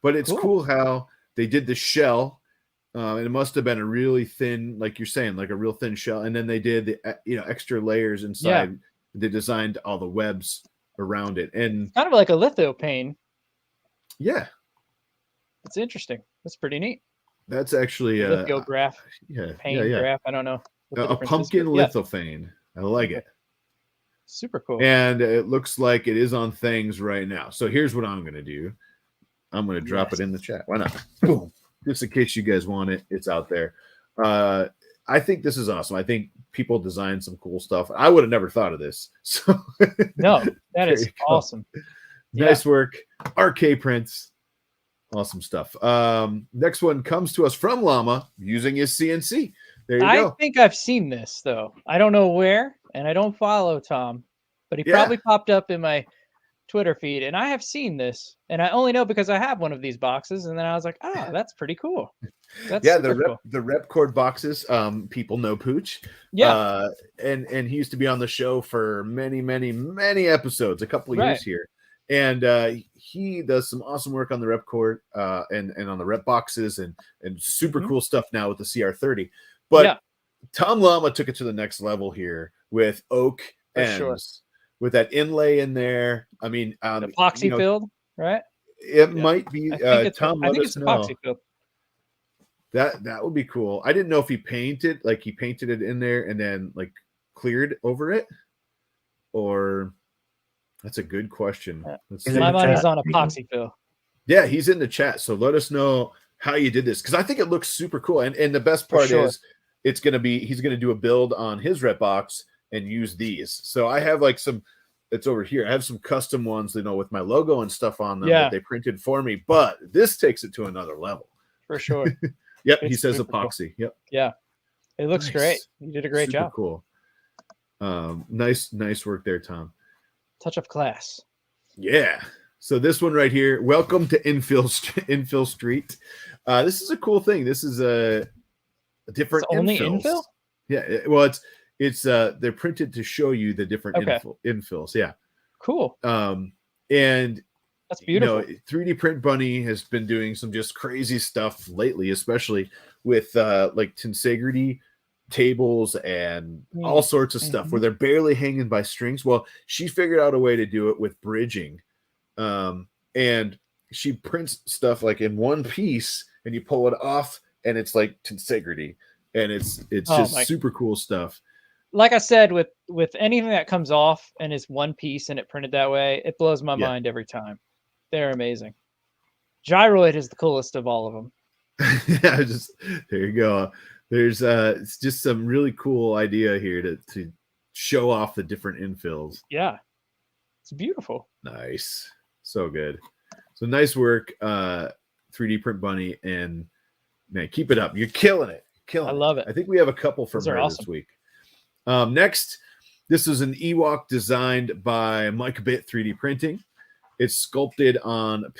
Speaker 1: But it's cool how they did the shell. And it must have been a really thin, like you're saying, like a real thin shell. And then they did the extra layers inside. Yeah. They designed all the webs around it, and
Speaker 2: it's kind of like a litho pane.
Speaker 1: Yeah,
Speaker 2: it's interesting. That's pretty neat.
Speaker 1: That's actually a
Speaker 2: lithograph. Graph. I don't know.
Speaker 1: A pumpkin lithophane. I like it.
Speaker 2: Super cool.
Speaker 1: And it looks like it is on Things right now. So here's what I'm going to do. I'm going to drop it in the chat. Why not? Boom. Just in case you guys want it, it's out there. I think this is awesome. I think people design some cool stuff. I would have never thought of this. So
Speaker 2: no, that is awesome.
Speaker 1: Nice work. RK Prints. Awesome stuff. Next one comes to us from Llama using his CNC. There you go.
Speaker 2: I think I've seen this though. I don't know where, and I don't follow Tom, but he probably popped up in my Twitter feed, and I have seen this, and I only know because I have one of these boxes, and then I was like, that's pretty cool. That's
Speaker 1: the Repcord boxes. People know Pooch.
Speaker 2: Yeah.
Speaker 1: And he used to be on the show for many episodes, a couple of years here. And he does some awesome work on the Repcord and on the Rep boxes and super cool stuff now with the CR30. But Tom Llama took it to the next level here with oak ends. With that inlay in there, I mean,
Speaker 2: epoxy filled, right?
Speaker 1: It might be. Tom,
Speaker 2: I think it's epoxy filled.
Speaker 1: That would be cool. I didn't know if he painted it in there and then like cleared over it, or that's a good question.
Speaker 2: My money's on epoxy fill.
Speaker 1: Yeah, he's in the chat, so let us know how you did this because I think it looks super cool. And the best part is he's gonna do a build on his Rep box and use these. So I have like it's over here. I have some custom ones, with my logo and stuff on them that they printed for me, but this takes it to another level.
Speaker 2: For sure.
Speaker 1: Yep. He says epoxy. Cool. Yep.
Speaker 2: Yeah. It looks great. You did a great job.
Speaker 1: Cool. Nice work there, Tom.
Speaker 2: Touch of class.
Speaker 1: Yeah. So this one right here, welcome to Infill Street. This is a cool thing. This is a different
Speaker 2: only
Speaker 1: infills.
Speaker 2: Infill?
Speaker 1: Yeah. Well, it's they're printed to show you the different infills. Yeah.
Speaker 2: Cool.
Speaker 1: And
Speaker 2: that's beautiful.
Speaker 1: 3D Print Bunny has been doing some just crazy stuff lately, especially with like tensegrity tables and all sorts of stuff where they're barely hanging by strings. Well, she figured out a way to do it with bridging. And she prints stuff like in one piece and you pull it off and it's like tensegrity. And it's just super cool stuff.
Speaker 2: Like I said, with anything that comes off and is one piece and it printed that way, it blows my mind every time. They're amazing. Gyroid is the coolest of all of them.
Speaker 1: There you go. There's it's just some really cool idea here to show off the different infills.
Speaker 2: Yeah, it's beautiful.
Speaker 1: Nice, so good. So nice work, 3D Print Bunny, and man, keep it up. You're killing it.
Speaker 2: I love it.
Speaker 1: I think we have a couple from her this week. Next, this is an Ewok designed by Mike Bit 3D Printing. It's sculpted on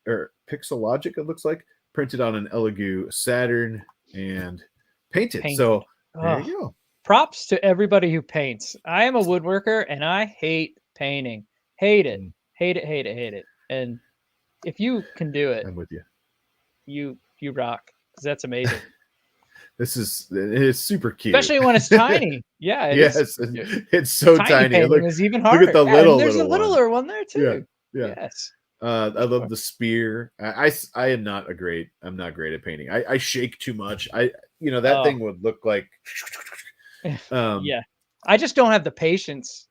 Speaker 1: Pixelogic, it looks like, printed on an Elegoo Saturn and painted. So there you go.
Speaker 2: props to everybody who paints. I am a woodworker and I hate painting. Hate it. Hate it, hate it, hate it. And if you can do it,
Speaker 1: I'm with you.
Speaker 2: You rock. 'Cause that's amazing.
Speaker 1: It's super cute.
Speaker 2: Especially when it's tiny. Yeah, it
Speaker 1: yes,
Speaker 2: is.
Speaker 1: it's so
Speaker 2: Tiny
Speaker 1: tiny.
Speaker 2: painting
Speaker 1: Look,
Speaker 2: is even
Speaker 1: look
Speaker 2: harder.
Speaker 1: at the
Speaker 2: Yeah,
Speaker 1: little,
Speaker 2: and there's a
Speaker 1: little
Speaker 2: littler one there
Speaker 1: Yeah,
Speaker 2: too.
Speaker 1: yeah.
Speaker 2: Yes.
Speaker 1: I love the spear. I am not I'm not great at painting. I shake too much. That thing would look like
Speaker 2: Yeah. I just don't have the patience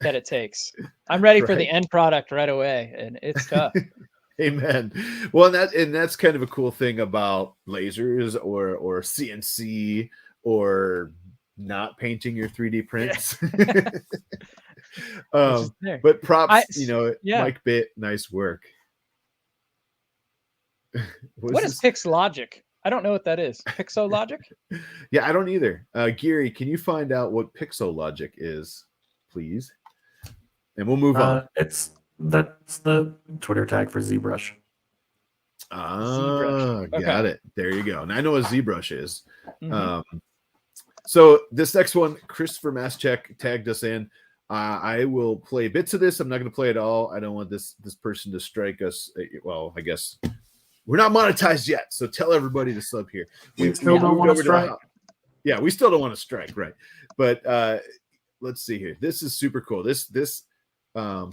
Speaker 2: that it takes. I'm ready for the
Speaker 1: Right.
Speaker 2: end product right away, and it's tough.
Speaker 1: Amen. Well, that's kind of a cool thing about lasers or CNC or not painting your 3D prints. But props,
Speaker 2: yeah.
Speaker 1: Mike Bit, nice work.
Speaker 2: What is Pixlogic? I don't know what that is. Pixologic?
Speaker 1: Yeah, I don't either. Geary, can you find out what Pixologic is, please? And we'll move on.
Speaker 3: That's the Twitter tag for ZBrush.
Speaker 1: Got it. There you go. And I know what ZBrush is.
Speaker 2: Mm-hmm.
Speaker 1: So this next one, Christopher Maschek tagged us in. I will play bits of this. I'm not going to play it all. I don't want this person to strike us. Well, I guess we're not monetized yet. So tell everybody to sub here.
Speaker 3: We still don't want to strike.
Speaker 1: Yeah, we still don't want to strike, right? But let's see here. This is super cool. This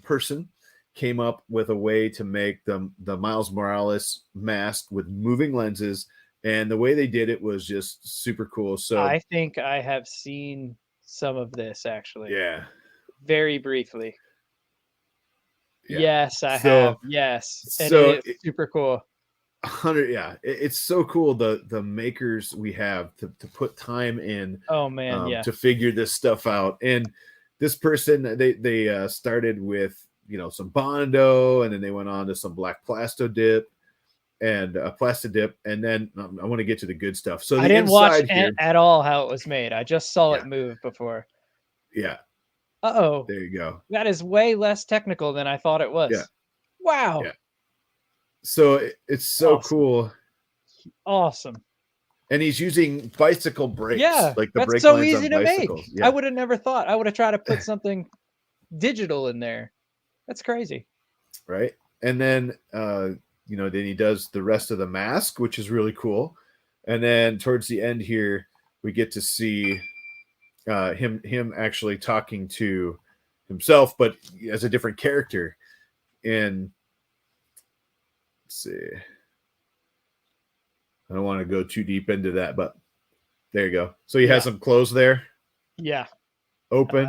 Speaker 1: person came up with a way to make the Miles Morales mask with moving lenses, and the way they did it was just super cool. So
Speaker 2: I think I have seen some of this actually.
Speaker 1: Yeah.
Speaker 2: Very briefly.
Speaker 1: Yeah.
Speaker 2: Yes, I have. Yes. And
Speaker 1: So
Speaker 2: it's super cool.
Speaker 1: 100, yeah. It's so cool the makers we have to put time in.
Speaker 2: Oh man, yeah.
Speaker 1: To figure this stuff out. And this person, they started with some Bondo, and then they went on to some black Plasto dip and Plasta dip, and then I want to get to the good stuff. So
Speaker 2: I didn't watch at all how it was made. I just saw it move before.
Speaker 1: Yeah.
Speaker 2: Uh-oh.
Speaker 1: There you go.
Speaker 2: That is way less technical than I thought it was.
Speaker 1: Yeah.
Speaker 2: Wow.
Speaker 1: Yeah. So it's so cool.
Speaker 2: Awesome.
Speaker 1: And he's using bicycle brakes.
Speaker 2: Yeah,
Speaker 1: like the
Speaker 2: that's
Speaker 1: brake
Speaker 2: so
Speaker 1: lines
Speaker 2: easy
Speaker 1: on
Speaker 2: to make.
Speaker 1: bicycles. Yeah.
Speaker 2: I would have never thought. I would have tried to put something digital in there. That's crazy.
Speaker 1: Right. And then then he does the rest of the mask, which is really cool. And then towards the end here, we get to see him actually talking to himself, but as a different character. And let's see. I don't want to go too deep into that, but there you go. So he has some close there.
Speaker 2: Yeah.
Speaker 1: Open,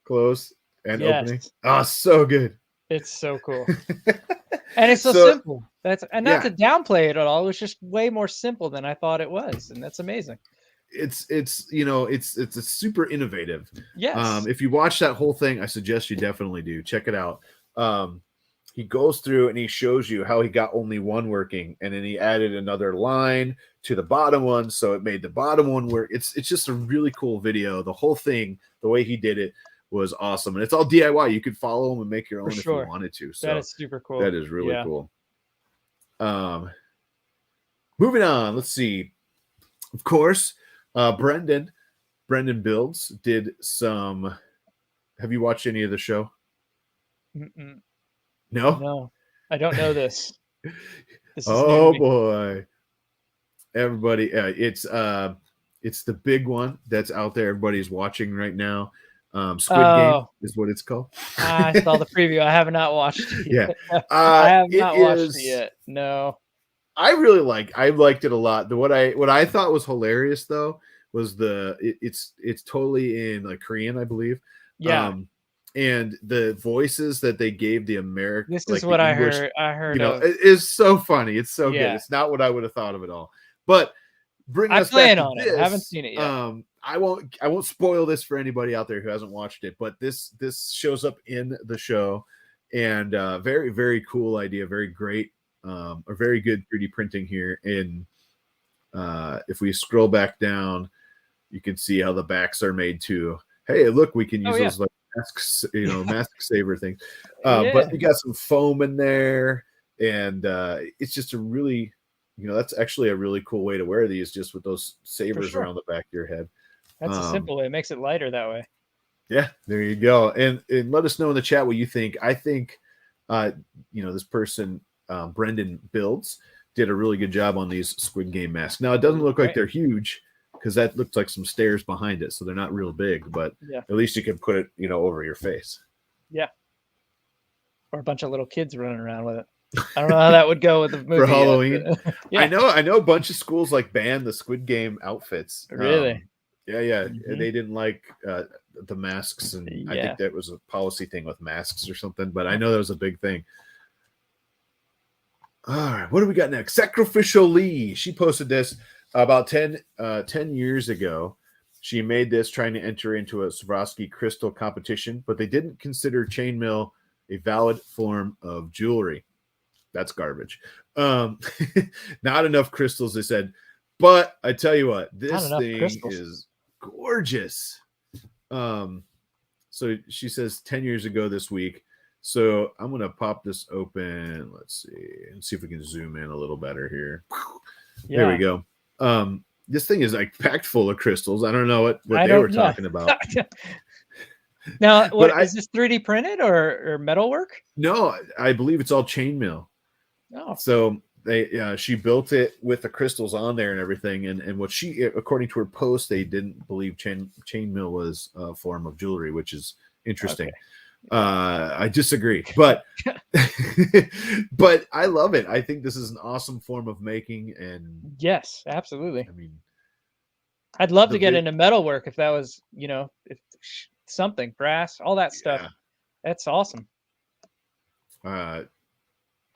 Speaker 1: close, and opening. Oh, so good.
Speaker 2: It's so cool. And it's so simple. Not to downplay it at all. It was just way more simple than I thought it was. And that's amazing. It's
Speaker 1: super innovative.
Speaker 2: Yes.
Speaker 1: If you watch that whole thing, I suggest you definitely do. Check it out. He goes through and he shows you how he got only one working, and then he added another line to the bottom one, so it made the bottom one work. It's just a really cool video. The whole thing, the way he did it, was awesome, and it's all DIY. You could follow him and make your own if you wanted to. So
Speaker 2: that is super cool.
Speaker 1: That is really cool. Moving on. Let's see. Of course, Brendan Builds did some. Have you watched any of the show?
Speaker 2: Mm-mm.
Speaker 1: No,
Speaker 2: I don't know this.
Speaker 1: Oh boy, everybody! It's the big one that's out there. Everybody's watching right now. Squid Game is what it's called.
Speaker 2: I saw the preview. I have not watched it yet.
Speaker 1: Yeah,
Speaker 2: I have not watched it yet. No,
Speaker 1: I liked it a lot. What I thought was hilarious though was it's totally in Korean, I believe.
Speaker 2: Yeah.
Speaker 1: And the voices that they gave the American.
Speaker 2: This is what English, I heard.
Speaker 1: It is so funny. It's so good. It's not what I would have thought of at all. But bring us back to this.
Speaker 2: I haven't seen it yet.
Speaker 1: I won't spoil this for anybody out there who hasn't watched it. But this shows up in the show, and very, very cool idea. Very great, or very good 3D printing here. And if we scroll back down, you can see how the backs are made too. Hey, look, we can use those masks, mask saver things. But you got some foam in there, and it's just a really, that's actually a really cool way to wear these, just with those savers around the back of your head.
Speaker 2: That's a simple way. It makes it lighter that way.
Speaker 1: Yeah, there you go. And let us know in the chat what you think. I think, this person, Brendan Builds, did a really good job on these Squid Game masks. Now, it doesn't look like they're huge because that looks like some stairs behind it. So they're not real big, but at least you can put it, over your face.
Speaker 2: Yeah. Or a bunch of little kids running around with it. I don't know how that would go with the movie
Speaker 1: for Halloween.
Speaker 2: Yeah.
Speaker 1: I know a bunch of schools like banned the Squid Game outfits.
Speaker 2: Really?
Speaker 1: Yeah. They didn't like the masks, and I think that was a policy thing with masks or something, but I know that was a big thing. All right, what do we got next? Sacrificial Lee. She posted this about 10 years ago. She made this trying to enter into a Swarovski crystal competition, but they didn't consider chainmail a valid form of jewelry. That's garbage. Not enough crystals, they said. But I tell you what, this thing is gorgeous. So she says 10 years ago this week. So I'm going to pop this open. Let's see if we can zoom in a little better here. There we go. This thing is like packed full of crystals. I don't know what they were talking about.
Speaker 2: Now, is this 3D printed or metalwork?
Speaker 1: No, I believe it's all chainmail.
Speaker 2: Oh.
Speaker 1: So she built it with the crystals on there and everything. And what according to her post, they didn't believe chainmail was a form of jewelry, which is interesting. Okay. I disagree, but but I love it. I think this is an awesome form of making, and
Speaker 2: yes, absolutely.
Speaker 1: I mean,
Speaker 2: I'd love to get into metalwork if that was, if something brass, all that stuff. That's awesome.
Speaker 1: To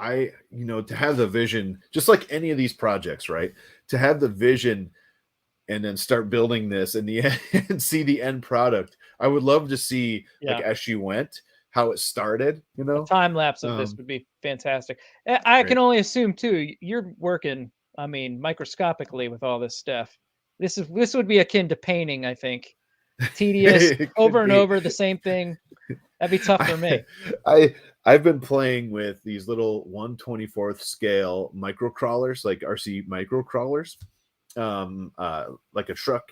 Speaker 1: have the vision, just like any of these projects, right? To have the vision and then start building this in the end and see the end product. I would love to see, like, as she went, how it started,
Speaker 2: A time lapse of this would be fantastic. I can only assume too, you're working, microscopically with all this stuff. This would be akin to painting, I think. Tedious, over and over the same thing. That'd be tough for me.
Speaker 1: I've been playing with these little 1/24th scale micro crawlers, like RC micro crawlers, like a truck,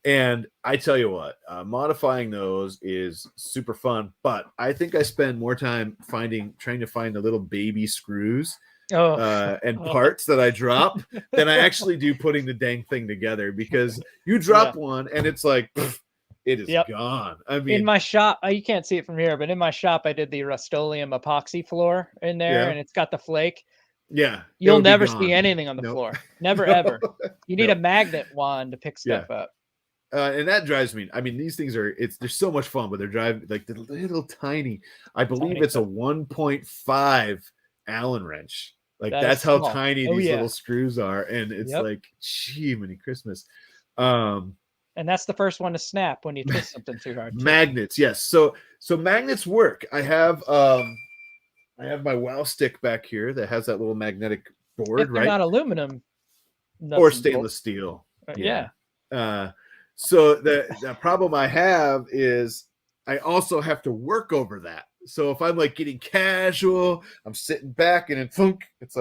Speaker 1: and I tell you what, modifying those is super fun, but I think I spend more time trying to find the little baby screws and parts that I drop than I actually do putting the dang thing together, because you drop one and it's like, it is gone. I mean,
Speaker 2: in my shop, you can't see it from here, but in my shop, I did the Rust-Oleum epoxy floor in there, and it's got the flake.
Speaker 1: Yeah.
Speaker 2: You'll never see anything on the floor. Never, ever. You need a magnet wand to pick stuff up.
Speaker 1: And that drives me. I mean, these things they're so much fun, but they're driving like the little tiny, I believe it's a 1.5 Allen wrench. Like that's how tiny these little screws are. And it's like, gee, many Christmas.
Speaker 2: And that's the first one to snap when you twist something too hard.
Speaker 1: Magnets. Yes. So magnets work. I have my wow stick back here that has that little magnetic board, right?
Speaker 2: Not aluminum
Speaker 1: or stainless steel. So the problem I have is I also have to work over that. So if I'm like getting casual, I'm sitting back and it's like, it's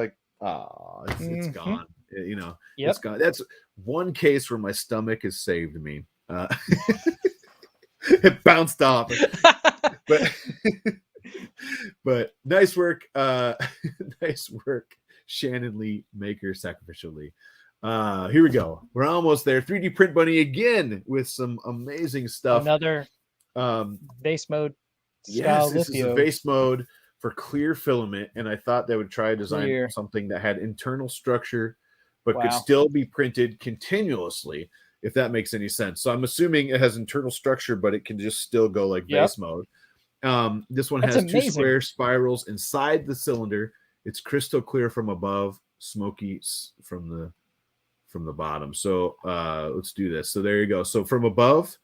Speaker 1: gone. It's gone. That's one case where my stomach has saved me. It bounced off. But nice work. Nice work, Shannon Lee, maker, Sacrificial Lee. Here we go. We're almost there. 3D Print Bunny again with some amazing stuff.
Speaker 2: Another base mode.
Speaker 1: Yes, this is a base mode for clear filament, and I thought they would try to design something that had internal structure, but could still be printed continuously, if that makes any sense. So I'm assuming it has internal structure, but it can just still go like base mode. This one has two square spirals inside the cylinder. It's crystal clear from above, smoky from the bottom. So let's do this. So there you go. So from above,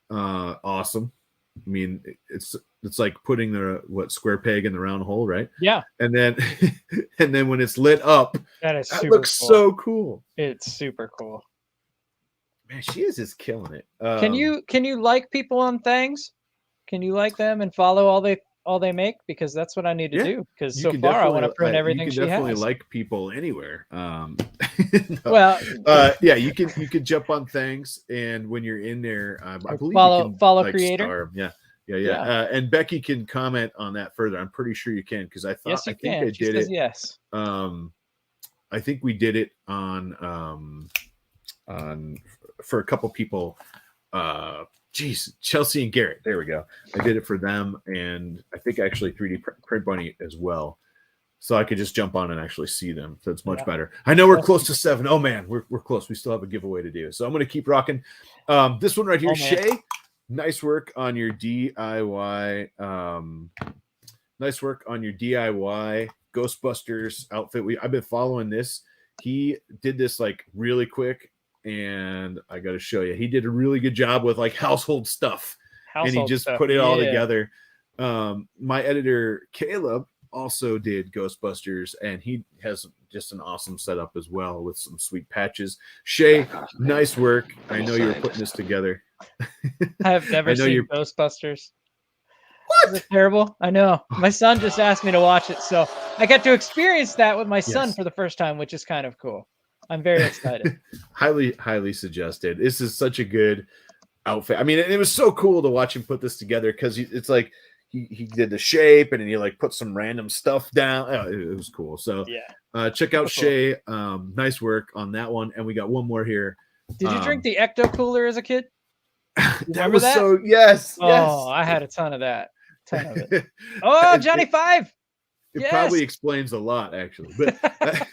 Speaker 1: awesome. I mean, it's like putting the square peg in the round hole, right?
Speaker 2: Yeah.
Speaker 1: And then when it's lit up, that looks so cool.
Speaker 2: It's super cool.
Speaker 1: Man, she is just killing it.
Speaker 2: Can you like people on things? Can you like them and follow all all they make? Because that's what I need to
Speaker 1: Yeah,
Speaker 2: do. Because
Speaker 1: You
Speaker 2: so
Speaker 1: can
Speaker 2: far I want to
Speaker 1: definitely,
Speaker 2: print
Speaker 1: you
Speaker 2: everything
Speaker 1: can
Speaker 2: she
Speaker 1: definitely
Speaker 2: has.
Speaker 1: like people anywhere. No.
Speaker 2: Well,
Speaker 1: Yeah, you can jump on things, and when you're in there, I believe
Speaker 2: follow
Speaker 1: you can like
Speaker 2: creator.
Speaker 1: star 'em. Yeah.
Speaker 2: Yeah.
Speaker 1: And Becky can comment on that further. I'm pretty sure you can, because I
Speaker 2: Yes, you
Speaker 1: think
Speaker 2: can.
Speaker 1: I
Speaker 2: She
Speaker 1: did
Speaker 2: says
Speaker 1: it.
Speaker 2: yes.
Speaker 1: I think we did it on for a couple people. Chelsea and Garrett. There we go. I did it for them, and I think actually 3D Print Bunny as well. So I could just jump on and actually see them. So it's much better. I know we're close to 7. Oh man, we're close. We still have a giveaway to do. So I'm going to keep rocking. This one right here, Shay. Nice work on your DIY. Nice work on your DIY Ghostbusters outfit. I've been following this. He did this like really quick, and I got to show you. He did a really good job with like household stuff, and he just put it all together. My editor Caleb also did Ghostbusters, and he has just an awesome setup as well with some sweet patches. Shay, nice work. I know you were putting this together.
Speaker 2: I have never seen Ghostbusters. What? Is it terrible? I know. My son just asked me to watch it, so I get to experience that with my son for the first time, which is kind of cool. I'm very excited.
Speaker 1: highly suggested. This is such a good outfit. I mean, it was so cool to watch him put this together, because it's like he did the shape, and then he like put some random stuff down. Oh, it was cool. So check out Shay. Nice work on that one. And we got one more here.
Speaker 2: Did you drink the Ecto Cooler as a kid?
Speaker 1: That was so yes.
Speaker 2: I had a ton of that. Ton of it. Oh, Johnny Five.
Speaker 1: It probably explains a lot, actually. But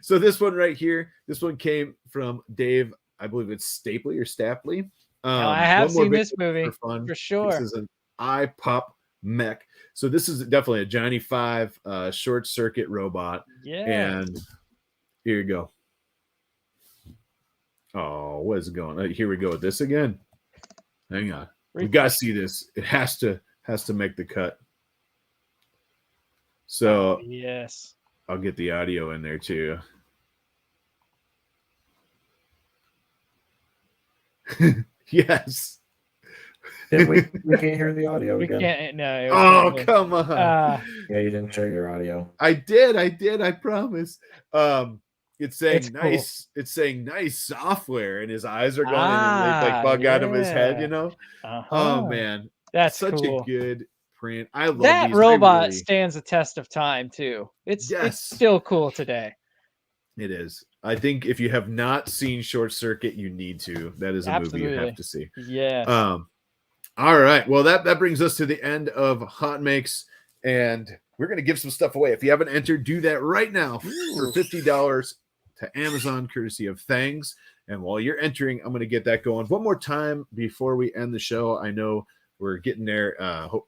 Speaker 1: so this one right here, this one came from Dave. I believe it's Stapley or Stapley.
Speaker 2: I have seen this movie for sure.
Speaker 1: This is an iPop mech. So this is definitely a Johnny Five short circuit robot.
Speaker 2: Yeah.
Speaker 1: And here you go. Oh, what is it going? Here we go with this again. Hang on. We got to see this. It has to make the cut. So
Speaker 2: yes,
Speaker 1: I'll get the audio in there too. Yes.
Speaker 3: We can't hear the audio
Speaker 2: we
Speaker 3: again.
Speaker 2: Can't, no,
Speaker 1: oh, come on.
Speaker 3: Yeah, you didn't share your audio.
Speaker 1: I did. I promise. It's saying nice.
Speaker 2: Cool.
Speaker 1: It's saying nice software, and his eyes are going and like bug out of his head. You know. Oh man,
Speaker 2: that's
Speaker 1: such
Speaker 2: cool.
Speaker 1: a good print. I love
Speaker 2: that
Speaker 1: these.
Speaker 2: robot stands the test of time too. It's still cool today.
Speaker 1: It is. I think if you have not seen Short Circuit, you need to. That is a movie you have to see.
Speaker 2: Yeah.
Speaker 1: All right. Well, that brings us to the end of HotMakes, and we're going to give some stuff away. If you haven't entered, do that right now for $50 to Amazon, courtesy of Thangs. And while you're entering, I'm going to get that going one more time before we end the show. I know we're getting there.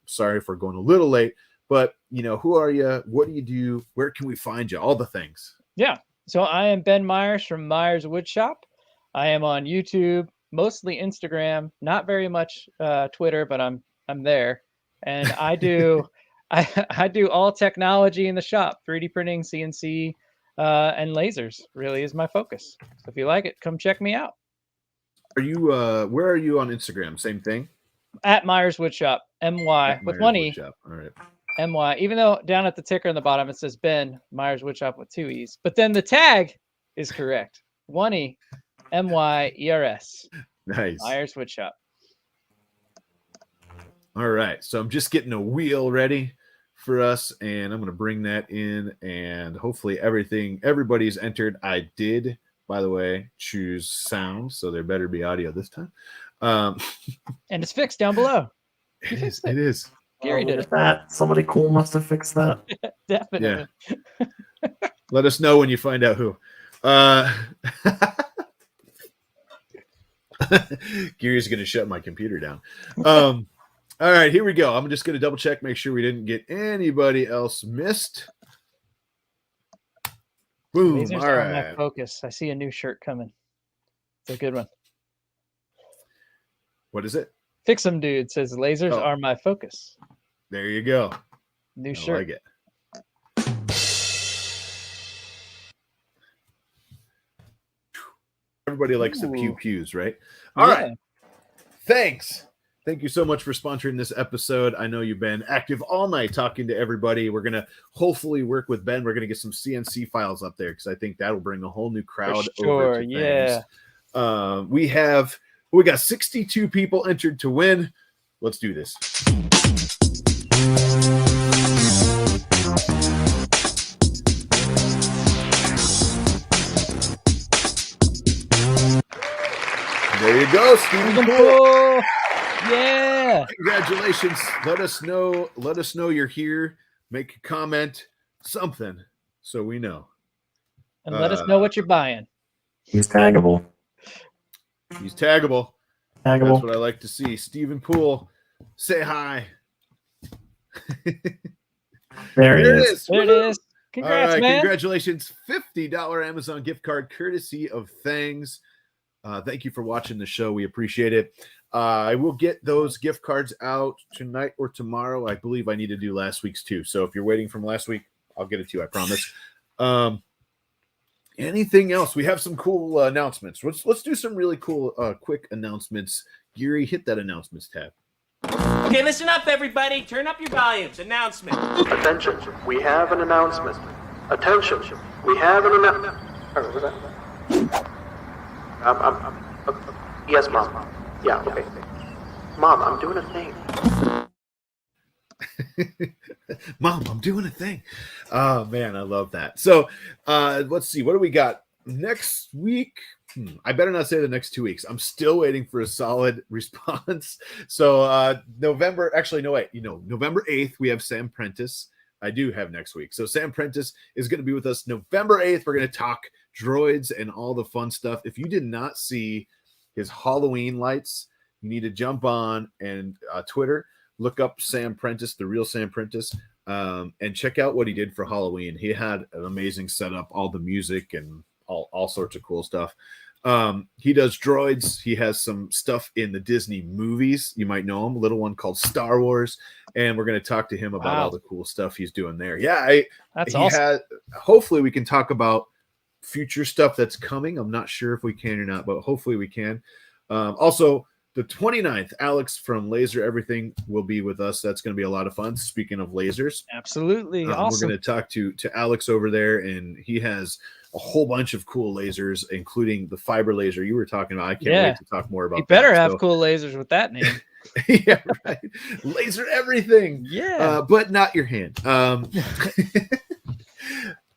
Speaker 1: Sorry for going a little late, but who are you? What do you do? Where can we find you? All the things.
Speaker 2: Yeah. So I am Ben Myers from Myers Woodshop. I am on YouTube, mostly Instagram, not very much Twitter, but I'm there. And I do I do all technology in the shop, 3D printing, CNC, and lasers really is my focus. So if you like it, come check me out.
Speaker 1: Are you where are you on Instagram? Same thing?
Speaker 2: At Myers Woodshop, MY with one E.
Speaker 1: All right.
Speaker 2: MY, even though down at the ticker in the bottom it says Ben Myers Woodshop with 2 E's, but then the tag is correct. 1 E, MYERS.
Speaker 1: Nice.
Speaker 2: Myers Woodshop.
Speaker 1: All right. So I'm just getting a wheel ready for us, and I'm going to bring that in, and hopefully everybody's entered. I did, by the way, choose sound, so there better be audio this time.
Speaker 2: And it's fixed down below.
Speaker 1: It is.
Speaker 2: Gary did
Speaker 3: that. Somebody cool must have fixed that.
Speaker 2: Definitely.
Speaker 1: Yeah. Let us know when you find out who. Gary's going to shut my computer down. All right, here we go. I'm just going to double check, make sure we didn't get anybody else missed. Boom.
Speaker 2: Lasers
Speaker 1: all right.
Speaker 2: My focus. I see a new shirt coming. It's a good one.
Speaker 1: What is it?
Speaker 2: Fix 'em, dude. Says lasers are my focus.
Speaker 1: There you go.
Speaker 2: New shirt.
Speaker 1: I like it. Everybody likes the pew pews, right? All right. Thanks thank you so much for sponsoring this episode. I know you've been active all night talking to everybody. We're going to hopefully work with Ben. We're going to get some CNC files up there because I think that'll bring a whole new crowd over to things. We got 62 people entered to win. Let's do this. There you go, Stephen Poole.
Speaker 2: Yeah.
Speaker 1: Congratulations. Let us know you're here. Make a comment, something, so we know.
Speaker 2: And let us know what you're buying.
Speaker 3: He's taggable.
Speaker 1: He's taggable.
Speaker 3: Taggable.
Speaker 1: That's what I like to see. Stephen Poole, say hi.
Speaker 3: There it is.
Speaker 2: There it is. Congrats,
Speaker 1: all right,
Speaker 2: man.
Speaker 1: Congratulations. $50 Amazon gift card courtesy of Thangs. Thank you for watching the show. We appreciate it. I will get those gift cards out tonight or tomorrow. I believe I need to do last week's too. So if you're waiting from last week, I'll get it to you. I promise. Anything else? We have some cool announcements. Let's do some really cool quick announcements. Geary, hit that announcements tab.
Speaker 5: Okay, listen up, everybody. Turn up your volumes. Announcement.
Speaker 6: Attention, we have an announcement. Attention, we have an announcement. Yes, Mom. Yeah, okay. Mom, I'm doing a thing.
Speaker 1: Mom, I'm doing a thing. Oh, man, I love that. So let's see. What do we got next week? I better not say the next 2 weeks. I'm still waiting for a solid response. So November 8th, we have Sam Prentice. I do have next week. So Sam Prentice is going to be with us November 8th. We're going to talk droids and all the fun stuff. If you did not see his Halloween lights, you need to jump on and Twitter, look up Sam Prentice, the real Sam Prentice, and check out what he did for Halloween. He had an amazing setup, all the music and all sorts of cool stuff. He does droids. He has some stuff in the Disney movies. You might know him, a little one called Star Wars. And we're going to talk to him about all the cool stuff he's doing there. Yeah,
Speaker 2: that's awesome.
Speaker 1: Hopefully we can talk about future stuff that's coming. I'm not sure if we can or not, but hopefully we can. Also, the 29th, Alex from Laser Everything will be with us. That's going to be a lot of fun. Speaking of lasers.
Speaker 2: Absolutely. Awesome.
Speaker 1: We're going to talk to Alex over there, and he has a whole bunch of cool lasers, including the fiber laser you were talking about. I can't wait to talk more about that.
Speaker 2: You better have cool lasers with that name.
Speaker 1: Yeah, right. Laser Everything.
Speaker 2: Yeah.
Speaker 1: But not your hand.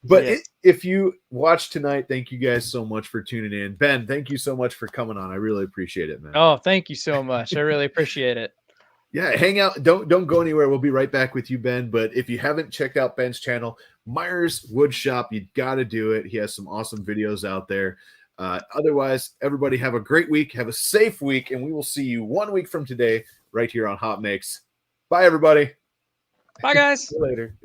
Speaker 1: But if you watched tonight, thank you guys so much for tuning in. Ben, thank you so much for coming on. I really appreciate it, man.
Speaker 2: Oh, thank you so much. I really appreciate it.
Speaker 1: Yeah, hang out. Don't go anywhere. We'll be right back with you, Ben. But if you haven't checked out Ben's channel, Myers Woodshop, you got to do it. He has some awesome videos out there. Otherwise, everybody have a great week. Have a safe week, and we will see you 1 week from today right here on HotMakes. Bye, everybody.
Speaker 2: Bye, guys.
Speaker 1: See you later.